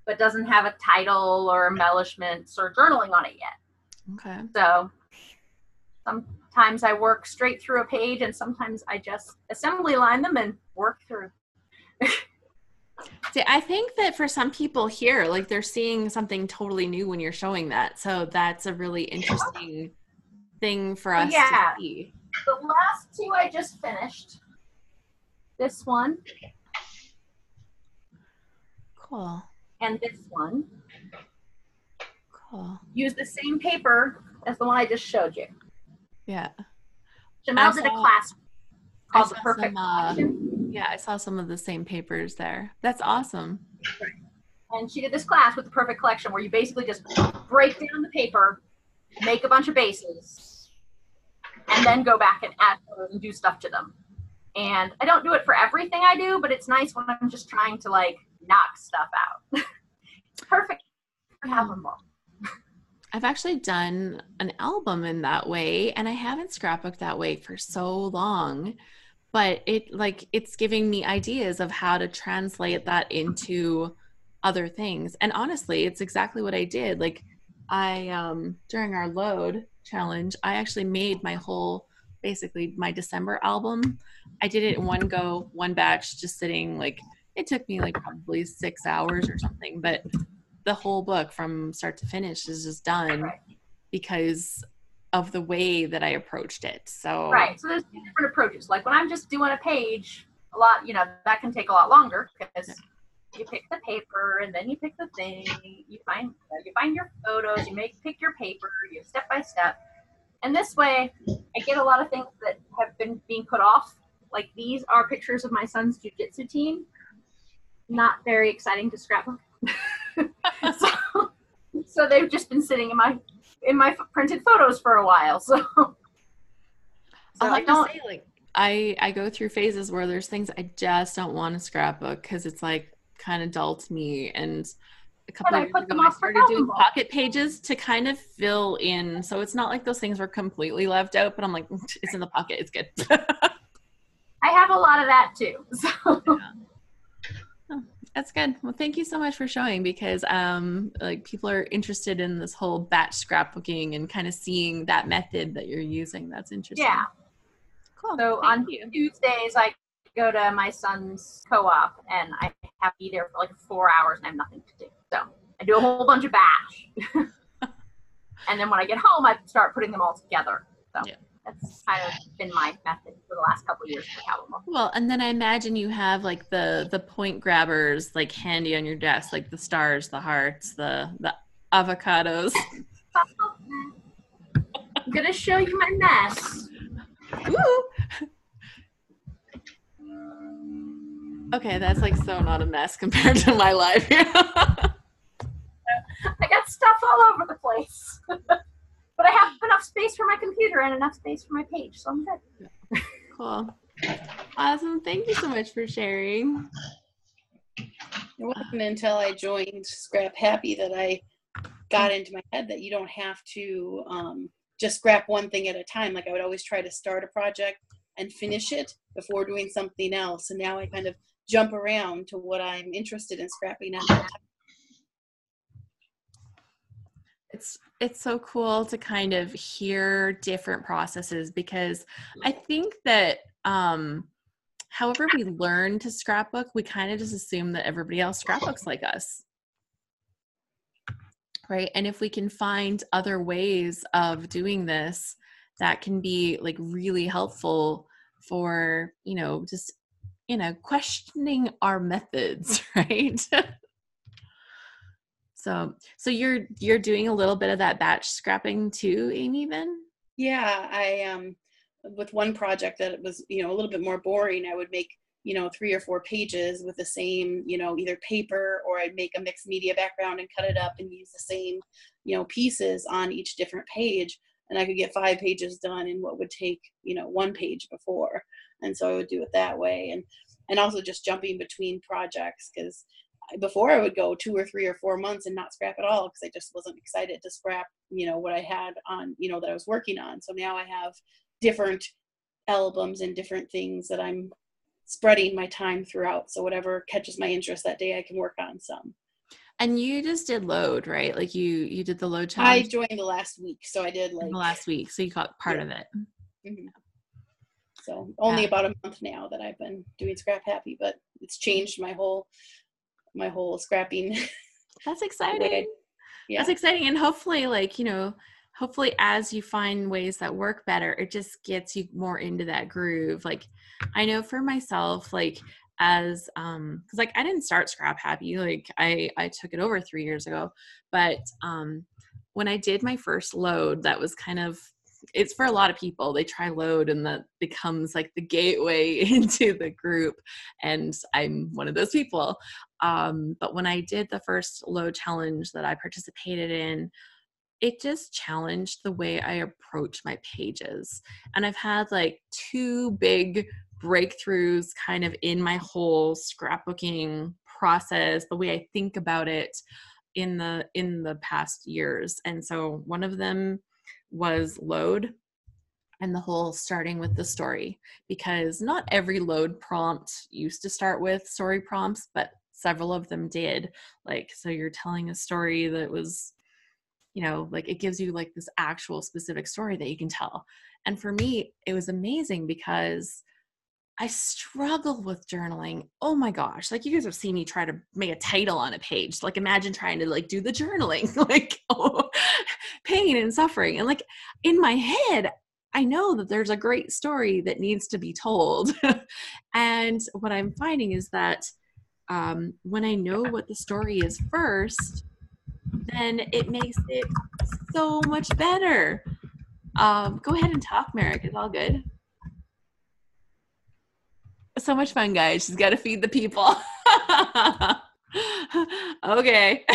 but doesn't have a title or embellishments or journaling on it yet. Okay. So sometimes I work straight through a page and sometimes I just assembly line them and work through. See, I think that for some people here, like they're seeing something totally new when you're showing that. So that's a really interesting thing for us to see. The last two I just finished. This one. Cool. And this one. Cool. Use the same paper as the one I just showed you. Yeah. Jamel did a class called The Perfect Collection. Yeah, I saw some of the same papers there. That's awesome. Right. And she did this class with The Perfect Collection where you basically just break down the paper, make a bunch of bases, and then go back and add photos and do stuff to them. And I don't do it for everything I do, but it's nice when I'm just trying to like knock stuff out. It's perfect for Calvinball. I've actually done an album in that way, and I haven't scrapbooked that way for so long, but it's giving me ideas of how to translate that into other things. And honestly, it's exactly what I did. Like I, during our load challenge, I actually made basically my December album. I did it in one go, one batch, just sitting, like, it took me like probably 6 hours or something, but the whole book from start to finish is just done because of the way that I approached it. So right. So there's different approaches. Like when I'm just doing a page, a lot, that can take a lot longer because you pick the paper and then you pick the thing. You find your photos. You pick your paper. You step by step. And this way, I get a lot of things that have been being put off. Like these are pictures of my son's jiu-jitsu team. Not very exciting to scrapbook. So they've just been sitting in my printed photos for a while. So I don't say, like, I go through phases where there's things I just don't want to scrapbook because it's like kind of dull to me. And a couple of years ago, I started doing pocket pages to kind of fill in. So it's not like those things were completely left out, but I'm like, it's in the pocket. It's good. I have a lot of that too. So. Yeah. That's good. Well, thank you so much for showing because like people are interested in this whole batch scrapbooking and kind of seeing that method that you're using. That's interesting. Yeah. Cool. So on Tuesdays, I go to my son's co-op and I have to be there for like 4 hours and I have nothing to do. So I do a whole bunch of batch. And then when I get home, I start putting them all together. So yeah. That's kind of been my method for the last couple of years for Calvinball. Well, and then I imagine you have like the point grabbers like handy on your desk, like the stars, the hearts, the avocados. I'm gonna show you my mess. Woo! Okay, that's like so not a mess compared to my life. I got stuff all over the place. But I have enough space for my computer and enough space for my page, so I'm good. Cool. Awesome. Thank you so much for sharing. It wasn't until I joined ScrapHappy that I got into my head that you don't have to just scrap one thing at a time. Like I would always try to start a project and finish it before doing something else. And now I kind of jump around to what I'm interested in scrapping at that time. It's so cool to kind of hear different processes because I think that however we learn to scrapbook, we kind of just assume that everybody else scrapbooks like us. Right? And if we can find other ways of doing this that can be like really helpful for, just, questioning our methods, right? So you're doing a little bit of that batch scrapping too, Amy, then? Yeah, I with one project that was, you know, a little bit more boring, I would make, you know, 3 or 4 pages with the same, you know, either paper, or I'd make a mixed media background and cut it up and use the same, you know, pieces on each different page. And I could get 5 pages done in what would take, you know, 1 page before. And so I would do it that way. And also just jumping between projects, because before I would go 2 or 3 or 4 months and not scrap at all, because I just wasn't excited to scrap, you know, what I had on, you know, that I was working on. So now I have different albums and different things that I'm spreading my time throughout. So whatever catches my interest that day, I can work on some. And you just did load, right? Like you did the load I challenge joined the last week, so I did the like last week. So you got part Yeah. of it. Mhm. So only Yeah. about a month now that I've been doing ScrapHappy, but it's changed my whole scrapping. That's way. exciting. Yeah. That's exciting. And hopefully, like, you know, hopefully as you find ways that work better, it just gets you more into that groove. Like, I know for myself, like, as because like I didn't start ScrapHappy, like I took it over 3 years ago, but when I did my first load, that was kind of, it's for a lot of people. They try load and that becomes like the gateway into the group, and I'm one of those people. But when I did the first load challenge that I participated in, it just challenged the way I approach my pages. And I've had like 2 big breakthroughs kind of in my whole scrapbooking process, the way I think about it in the past years. And so one of them was load, and the whole starting with the story, because not every load prompt used to start with story prompts, but several of them did. Like, so you're telling a story that was, you know, like it gives you like this actual specific story that you can tell. And for me, it was amazing because I struggle with journaling. Oh my gosh. Like, you guys have seen me try to make a title on a page. Like, imagine trying to like do the journaling, like, oh, pain and suffering. And like in my head, I know that there's a great story that needs to be told. And what I'm finding is that when I know what the story is first, then it makes it so much better. Go ahead and talk, Merrick. It's all good. So much fun, guys. She's got to feed the people. Okay.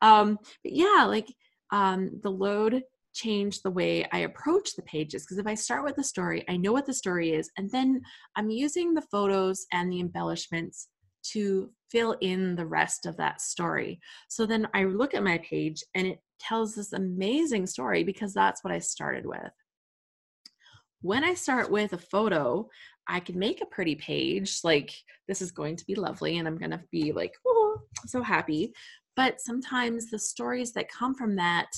But yeah, like the load changed the way I approach the pages, because if I start with the story, I know what the story is, and then I'm using the photos and the embellishments to fill in the rest of that story. So then I look at my page and it tells this amazing story because that's what I started with. When I start with a photo, I can make a pretty page, like this is going to be lovely and I'm going to be like, oh, so happy. But sometimes the stories that come from that,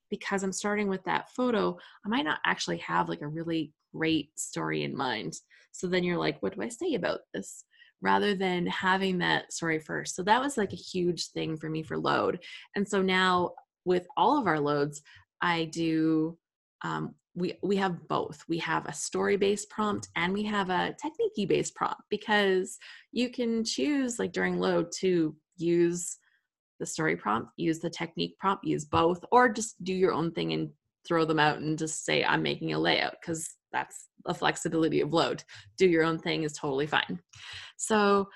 because I'm starting with that photo, I might not actually have like a really great story in mind. So then you're like, what do I say about this? Rather than having that story first. So that was like a huge thing for me for load. And so now with all of our loads, I do, we have both. We have a story-based prompt and we have a technique-based prompt, because you can choose like during load to use the story prompt, use the technique prompt, use both, or just do your own thing and throw them out and just say, I'm making a layout, because that's the flexibility of load. Do your own thing is totally fine. So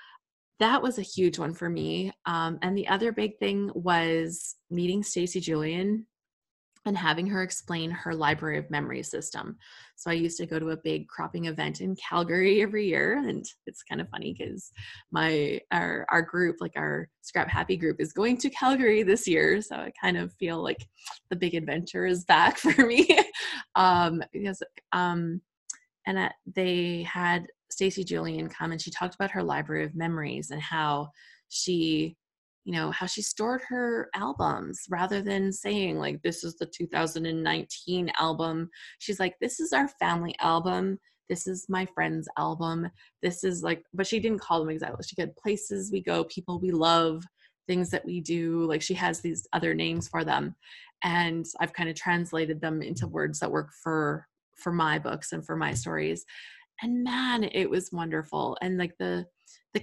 that was a huge one for me. And the other big thing was meeting Stacy Julian and having her explain her library of memory system. So I used to go to a big cropping event in Calgary every year, and it's kind of funny because our group, like our ScrapHappy group, is going to Calgary this year. So I kind of feel like the big adventure is back for me. They had Stacy Julian come, and she talked about her library of memories and how she stored her albums, rather than saying like, this is the 2019 album. She's like, this is our family album. This is my friend's album. This is like, but she didn't call them exactly. She had places we go, people we love, things that we do. Like, she has these other names for them. And I've kind of translated them into words that work for my books and for my stories. And man, it was wonderful. And like the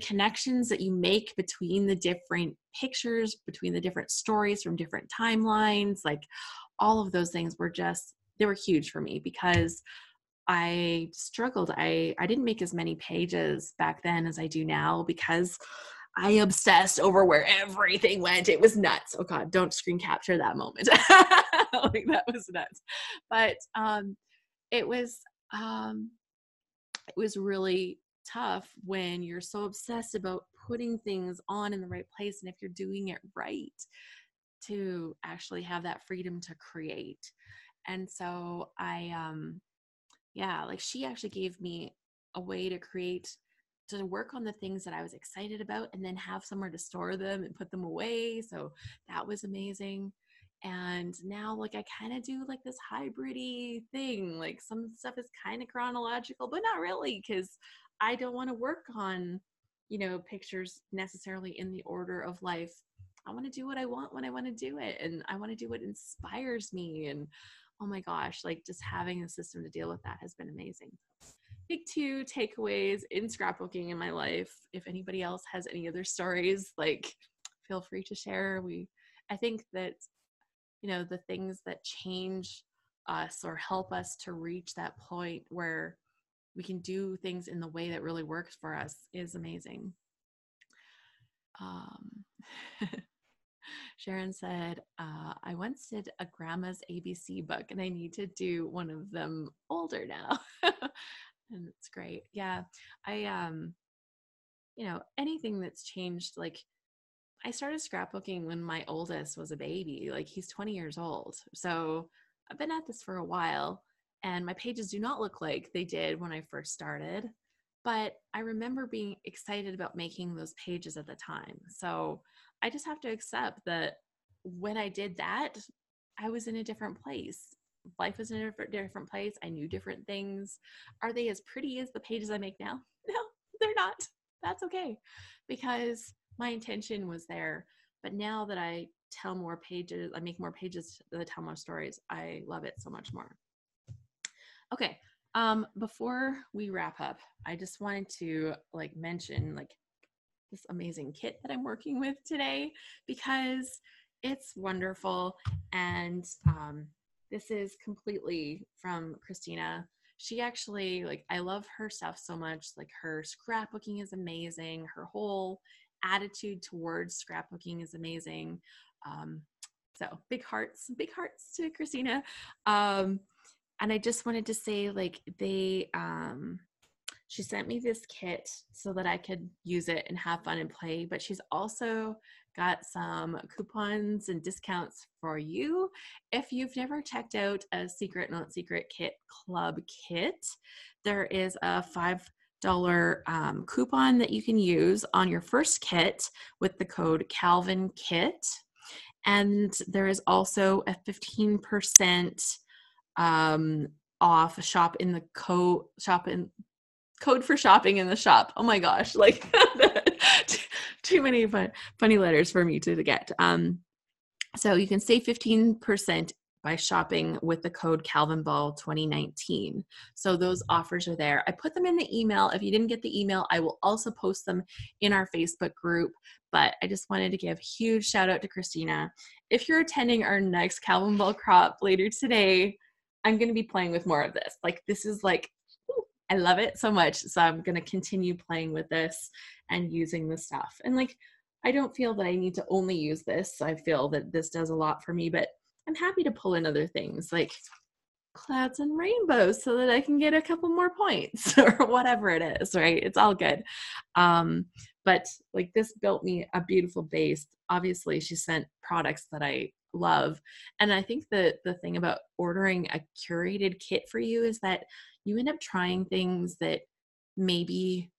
connections that you make between the different pictures, between the different stories from different timelines, like all of those things were they were huge for me, because I struggled. I didn't make as many pages back then as I do now because I obsessed over where everything went. It was nuts. Oh God, don't screen capture that moment. Like, that was nuts. But it was really tough when you're so obsessed about putting things on in the right place, and if you're doing it right, to actually have that freedom to create. And so like she actually gave me a way to work on the things that I was excited about and then have somewhere to store them and put them away. So that was amazing. And now, like, I kind of do like this hybrid-y thing. Like, some stuff is kind of chronological, but not really, because I don't want to work on, pictures necessarily in the order of life. I want to do what I want when I want to do it. And I want to do what inspires me. And oh my gosh, like, just having a system to deal with that has been amazing. Big 2 takeaways in scrapbooking in my life. If anybody else has any other stories, like, feel free to share. I think that, the things that change us or help us to reach that point where we can do things in the way that really works for us is amazing. Sharon said, I once did a grandma's ABC book and I need to do one of them older now. And it's great. Yeah. I, anything that's changed, like, I started scrapbooking when my oldest was a baby. Like, he's 20 years old. So I've been at this for a while, and my pages do not look like they did when I first started, but I remember being excited about making those pages at the time. So I just have to accept that when I did that, I was in a different place. Life was in a different place. I knew different things. Are they as pretty as the pages I make now? No, they're not. That's okay, because my intention was there. But now that I tell more pages, I make more pages that tell more stories, I love it so much more. Okay. Before we wrap up, I just wanted to mention this amazing kit that I'm working with today, because it's wonderful. And this is completely from Christina. She actually, I love her stuff so much. Like, her scrapbooking is amazing. Her whole attitude towards scrapbooking is amazing. So big hearts to Christina. And I just wanted to say, she sent me this kit so that I could use it and have fun and play, but she's also got some coupons and discounts for you. If you've never checked out a Secret Not Secret Kit Club kit, there is a $5 coupon that you can use on your first kit with the code CalvinKit. And there is also a 15% off code for shopping in the shop. Oh my gosh, too many funny letters for me to get. So you can save 15% by shopping with the code Calvinball 2019. So those offers are there. I put them in the email. If you didn't get the email, I will also post them in our Facebook group. But I just wanted to give a huge shout out to Christina. If you're attending our next Calvinball crop later today, I'm going to be playing with more of this. This is I love it so much. So I'm going to continue playing with this and using this stuff. And I don't feel that I need to only use this. I feel that this does a lot for me, but I'm happy to pull in other things like clouds and rainbows so that I can get a couple more points or whatever it is, right? It's all good. But this built me a beautiful base. Obviously, she sent products that I love. And I think the thing about ordering a curated kit for you is that you end up trying things that maybe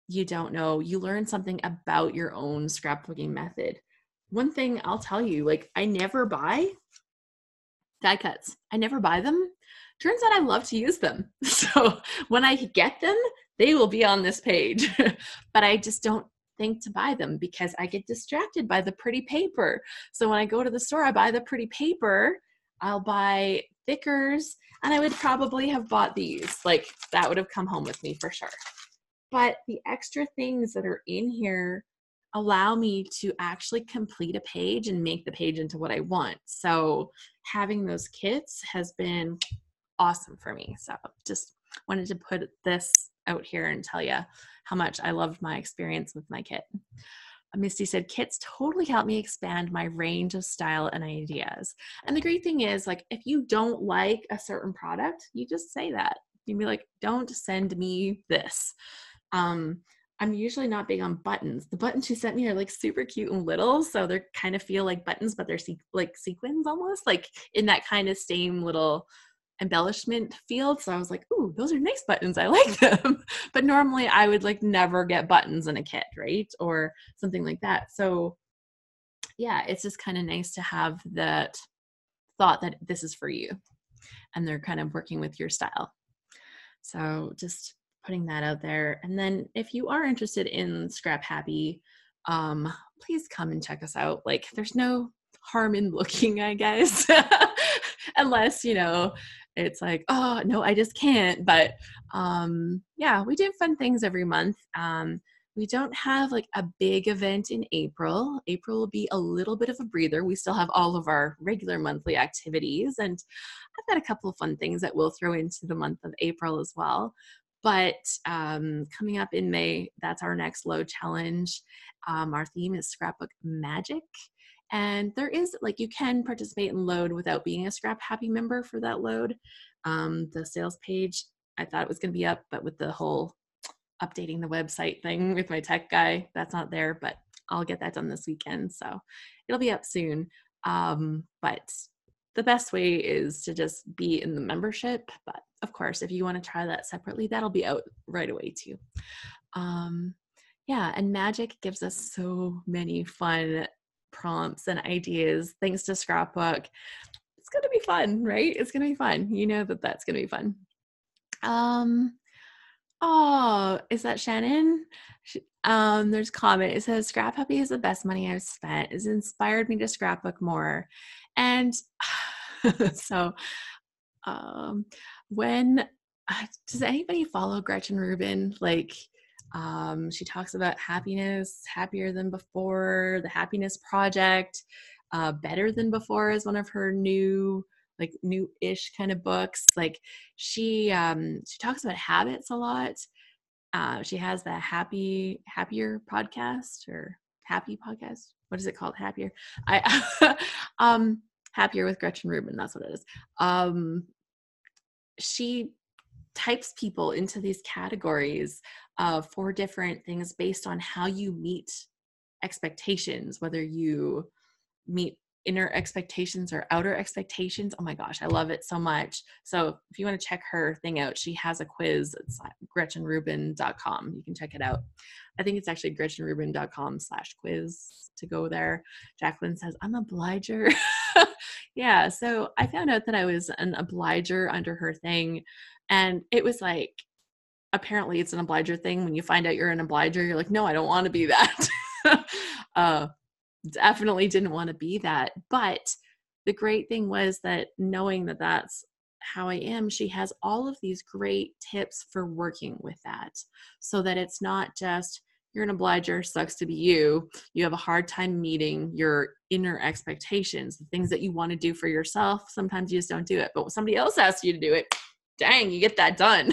you don't know. You learn something about your own scrapbooking method. One thing I'll tell you, I never buy die cuts. I never buy them. Turns out I love to use them. So when I get them, they will be on this page. But I just don't think to buy them because I get distracted by the pretty paper. So when I go to the store, I buy the pretty paper. I'll buy thickers, and I would probably have bought these. That would have come home with me for sure. But the extra things that are in here allow me to actually complete a page and make the page into what I want. So having those kits has been awesome for me. So just wanted to put this out here and tell you how much I loved my experience with my kit. Misty said, kits totally helped me expand my range of style and ideas. And the great thing is, like, if you don't like a certain product, you just say that. You'd be like, don't send me this. I'm usually not big on buttons. The buttons she sent me are like super cute and little, so they kind of feel like buttons, but they're like sequins almost, like in that kind of same little embellishment field. So I was like, ooh, those are nice buttons. I like them. But normally I would like never get buttons in a kit, right? Or something like that. So yeah, it's just kind of nice to have that thought that this is for you and they're kind of working with your style. So just putting that out there. And then if you are interested in ScrapHappy, please come and check us out. Like, there's no harm in looking, I guess, unless, you know, it's like, oh no, I just can't. But yeah, we do fun things every month. We don't have like a big event in April. April will be a little bit of a breather. We still have all of our regular monthly activities, and I've got a couple of fun things that we'll throw into the month of April as well. But coming up in May, that's our next load challenge. Our theme is Scrapbook Magic. And there is, like, you can participate in load without being a ScrapHappy member for that load. The sales page, I thought it was going to be up, but with the whole updating the website thing with my tech guy, that's not there, but I'll get that done this weekend. So it'll be up soon. But the best way is to just be in the membership. But of course, if you want to try that separately, that'll be out right away too. Yeah, and Magic gives us so many fun prompts and ideas thanks to Scrapbook. It's going to be fun, right? It's going to be fun. You know that that's going to be fun. Oh, is that Shannon? There's a comment. It says, ScrapHappy is the best money I've spent. It's inspired me to scrapbook more. And so when does anybody follow Gretchen Rubin? Like, she talks about happiness, happier than before, the happiness project, better than before is one of her new-ish kind of books. Like, she talks about habits a lot. She has the happier podcast, or happy podcast. What is it called? Happier. Happier with Gretchen Rubin. That's what it is. She types people into these categories for different things based on how you meet expectations, whether you meet inner expectations or outer expectations. Oh my gosh, I love it so much. So if you want to check her thing out, she has a quiz. It's GretchenRubin.com. You can check it out. I think it's actually GretchenRubin.com/quiz to go there. Jacqueline says, I'm a obliger. Yeah, so I found out that I was an obliger under her thing. And it was like, apparently it's an obliger thing. When you find out you're an obliger, you're like, no, I don't want to be that. Definitely didn't want to be that. But the great thing was that knowing that that's how I am, she has all of these great tips for working with that, so that it's not just, you're an obliger, sucks to be you. You have a hard time meeting your inner expectations, the things that you want to do for yourself. Sometimes you just don't do it. But when somebody else asks you to do it, dang, you get that done.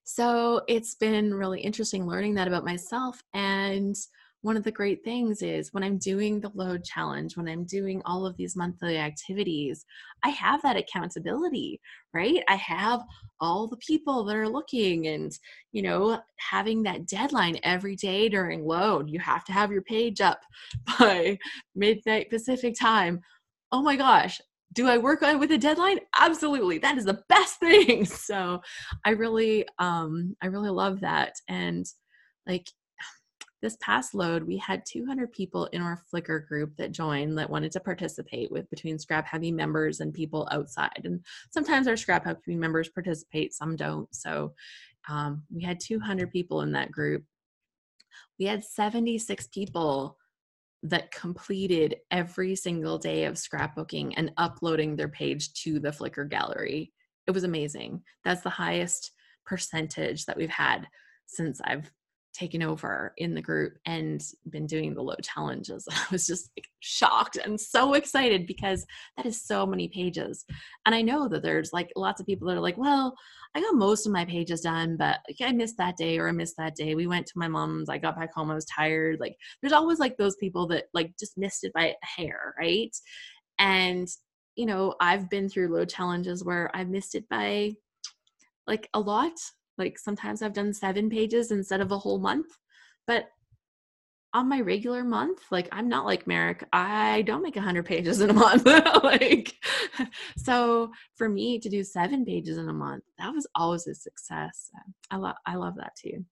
So it's been really interesting learning that about myself. And one of the great things is when I'm doing the load challenge, when I'm doing all of these monthly activities, I have that accountability, right? I have all the people that are looking, and, you know, having that deadline every day during load. You have to have your page up by midnight Pacific time. Oh my gosh. Do I work on it with a deadline? Absolutely. That is the best thing. So I really love that. And like, this past load, we had 200 people in our Flickr group that joined, that wanted to participate with, between ScrapHappy members and people outside. And sometimes our ScrapHappy members participate, some don't. So we had 200 people in that group. We had 76 people that completed every single day of scrapbooking and uploading their page to the Flickr gallery. It was amazing. That's the highest percentage that we've had since I've taken over in the group and been doing the load challenges. I was just like shocked and so excited because that is so many pages. And I know that there's like lots of people that are like, well, I got most of my pages done, but like, I missed that day, or I missed that day. We went to my mom's, I got back home, I was tired. Like there's always like those people that like just missed it by a hair, right? And, you know, I've been through load challenges where I've missed it by like a lot. Like sometimes I've done 7 pages instead of a whole month, but on my regular month, like I'm not like Merrick. I don't make 100 pages in a month. Like, so for me to do 7 pages in a month, that was always a success. I love that too.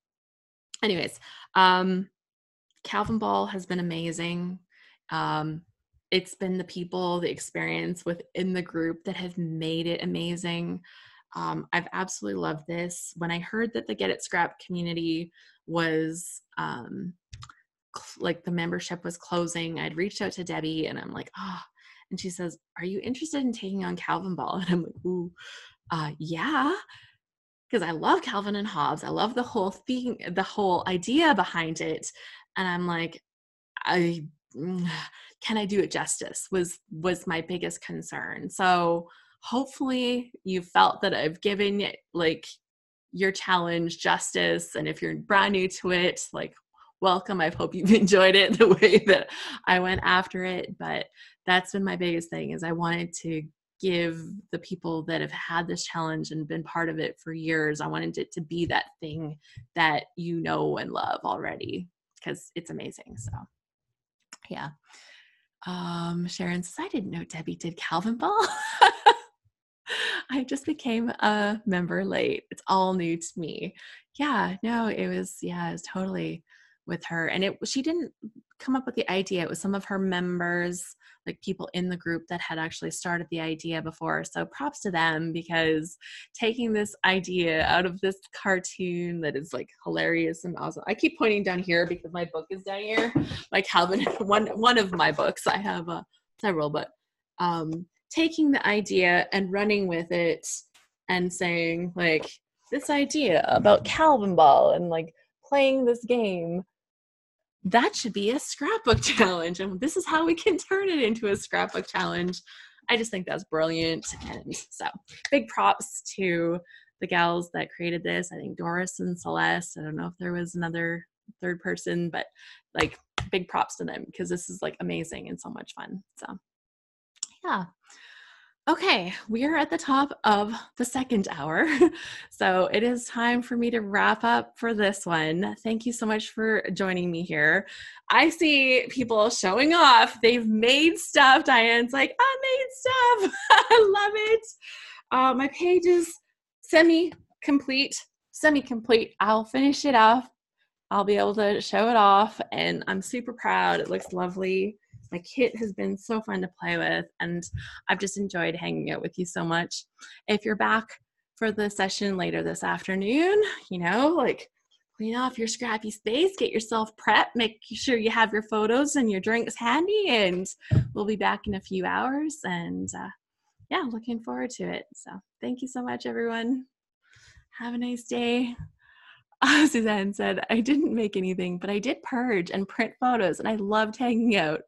Anyways, Calvinball has been amazing. It's been the people, the experience within the group that have made it amazing. I've absolutely loved this. When I heard that the Get It Scrap community was like the membership was closing, I'd reached out to Debbie and I'm like, and she says, are you interested in taking on Calvinball? And I'm like, ooh, yeah, because I love Calvin and Hobbes. I love the whole thing, the whole idea behind it. And I'm like, can I do it justice was my biggest concern. So hopefully you felt that I've given like your challenge justice. And if you're brand new to it, like welcome. I hope you've enjoyed it the way that I went after it. But that's been my biggest thing, is I wanted to give the people that have had this challenge and been part of it for years, I wanted it to be that thing that you know and love already, because it's amazing. So yeah. Sharon says, I didn't know Debbie did Calvinball. I just became a member late. It's all new to me. Yeah, no, it was totally with her. And she didn't come up with the idea. It was some of her members, like people in the group that had actually started the idea before. So props to them, because taking this idea out of this cartoon that is like hilarious and awesome. I keep pointing down here because my book is down here. My Calvin, one of my books. I have several, but taking the idea and running with it and saying like this idea about Calvinball and like playing this game, that should be a scrapbook challenge, and this is how we can turn it into a scrapbook challenge. I just think that's brilliant. And so big props to the gals that created this. I think Doris and Celeste. I don't know if there was another third person, but like big props to them, because this is like amazing and so much fun. So yeah. Okay, we are at the top of the second hour, so it is time for me to wrap up for this one. Thank you so much for joining me here. I see people showing off. They've made stuff. Diane's like, I made stuff. I love it. My page is semi-complete. I'll finish it off. I'll be able to show it off, and I'm super proud. It looks lovely. My kit has been so fun to play with, and I've just enjoyed hanging out with you so much. If you're back for the session later this afternoon, like clean off your scrappy space, get yourself prepped, make sure you have your photos and your drinks handy, and we'll be back in a few hours. And yeah, looking forward to it. So thank you so much, everyone. Have a nice day. Suzanne said, I didn't make anything, but I did purge and print photos, and I loved hanging out.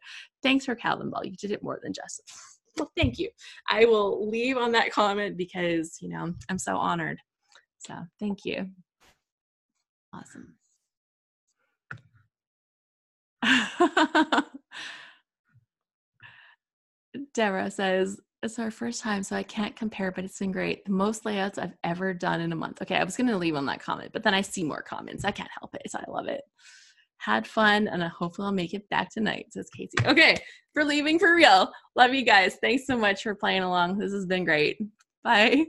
Thanks for Calvinball. You did it more than justice. Well, thank you. I will leave on that comment because, I'm so honored. So thank you. Awesome. Deborah says, it's our first time, so I can't compare, but it's been great. The most layouts I've ever done in a month. Okay, I was going to leave on that comment, but then I see more comments. I can't help it. So I love it. Had fun, and hopefully I'll make it back tonight, says Casey. Okay, for leaving for real. Love you guys. Thanks so much for playing along. This has been great. Bye.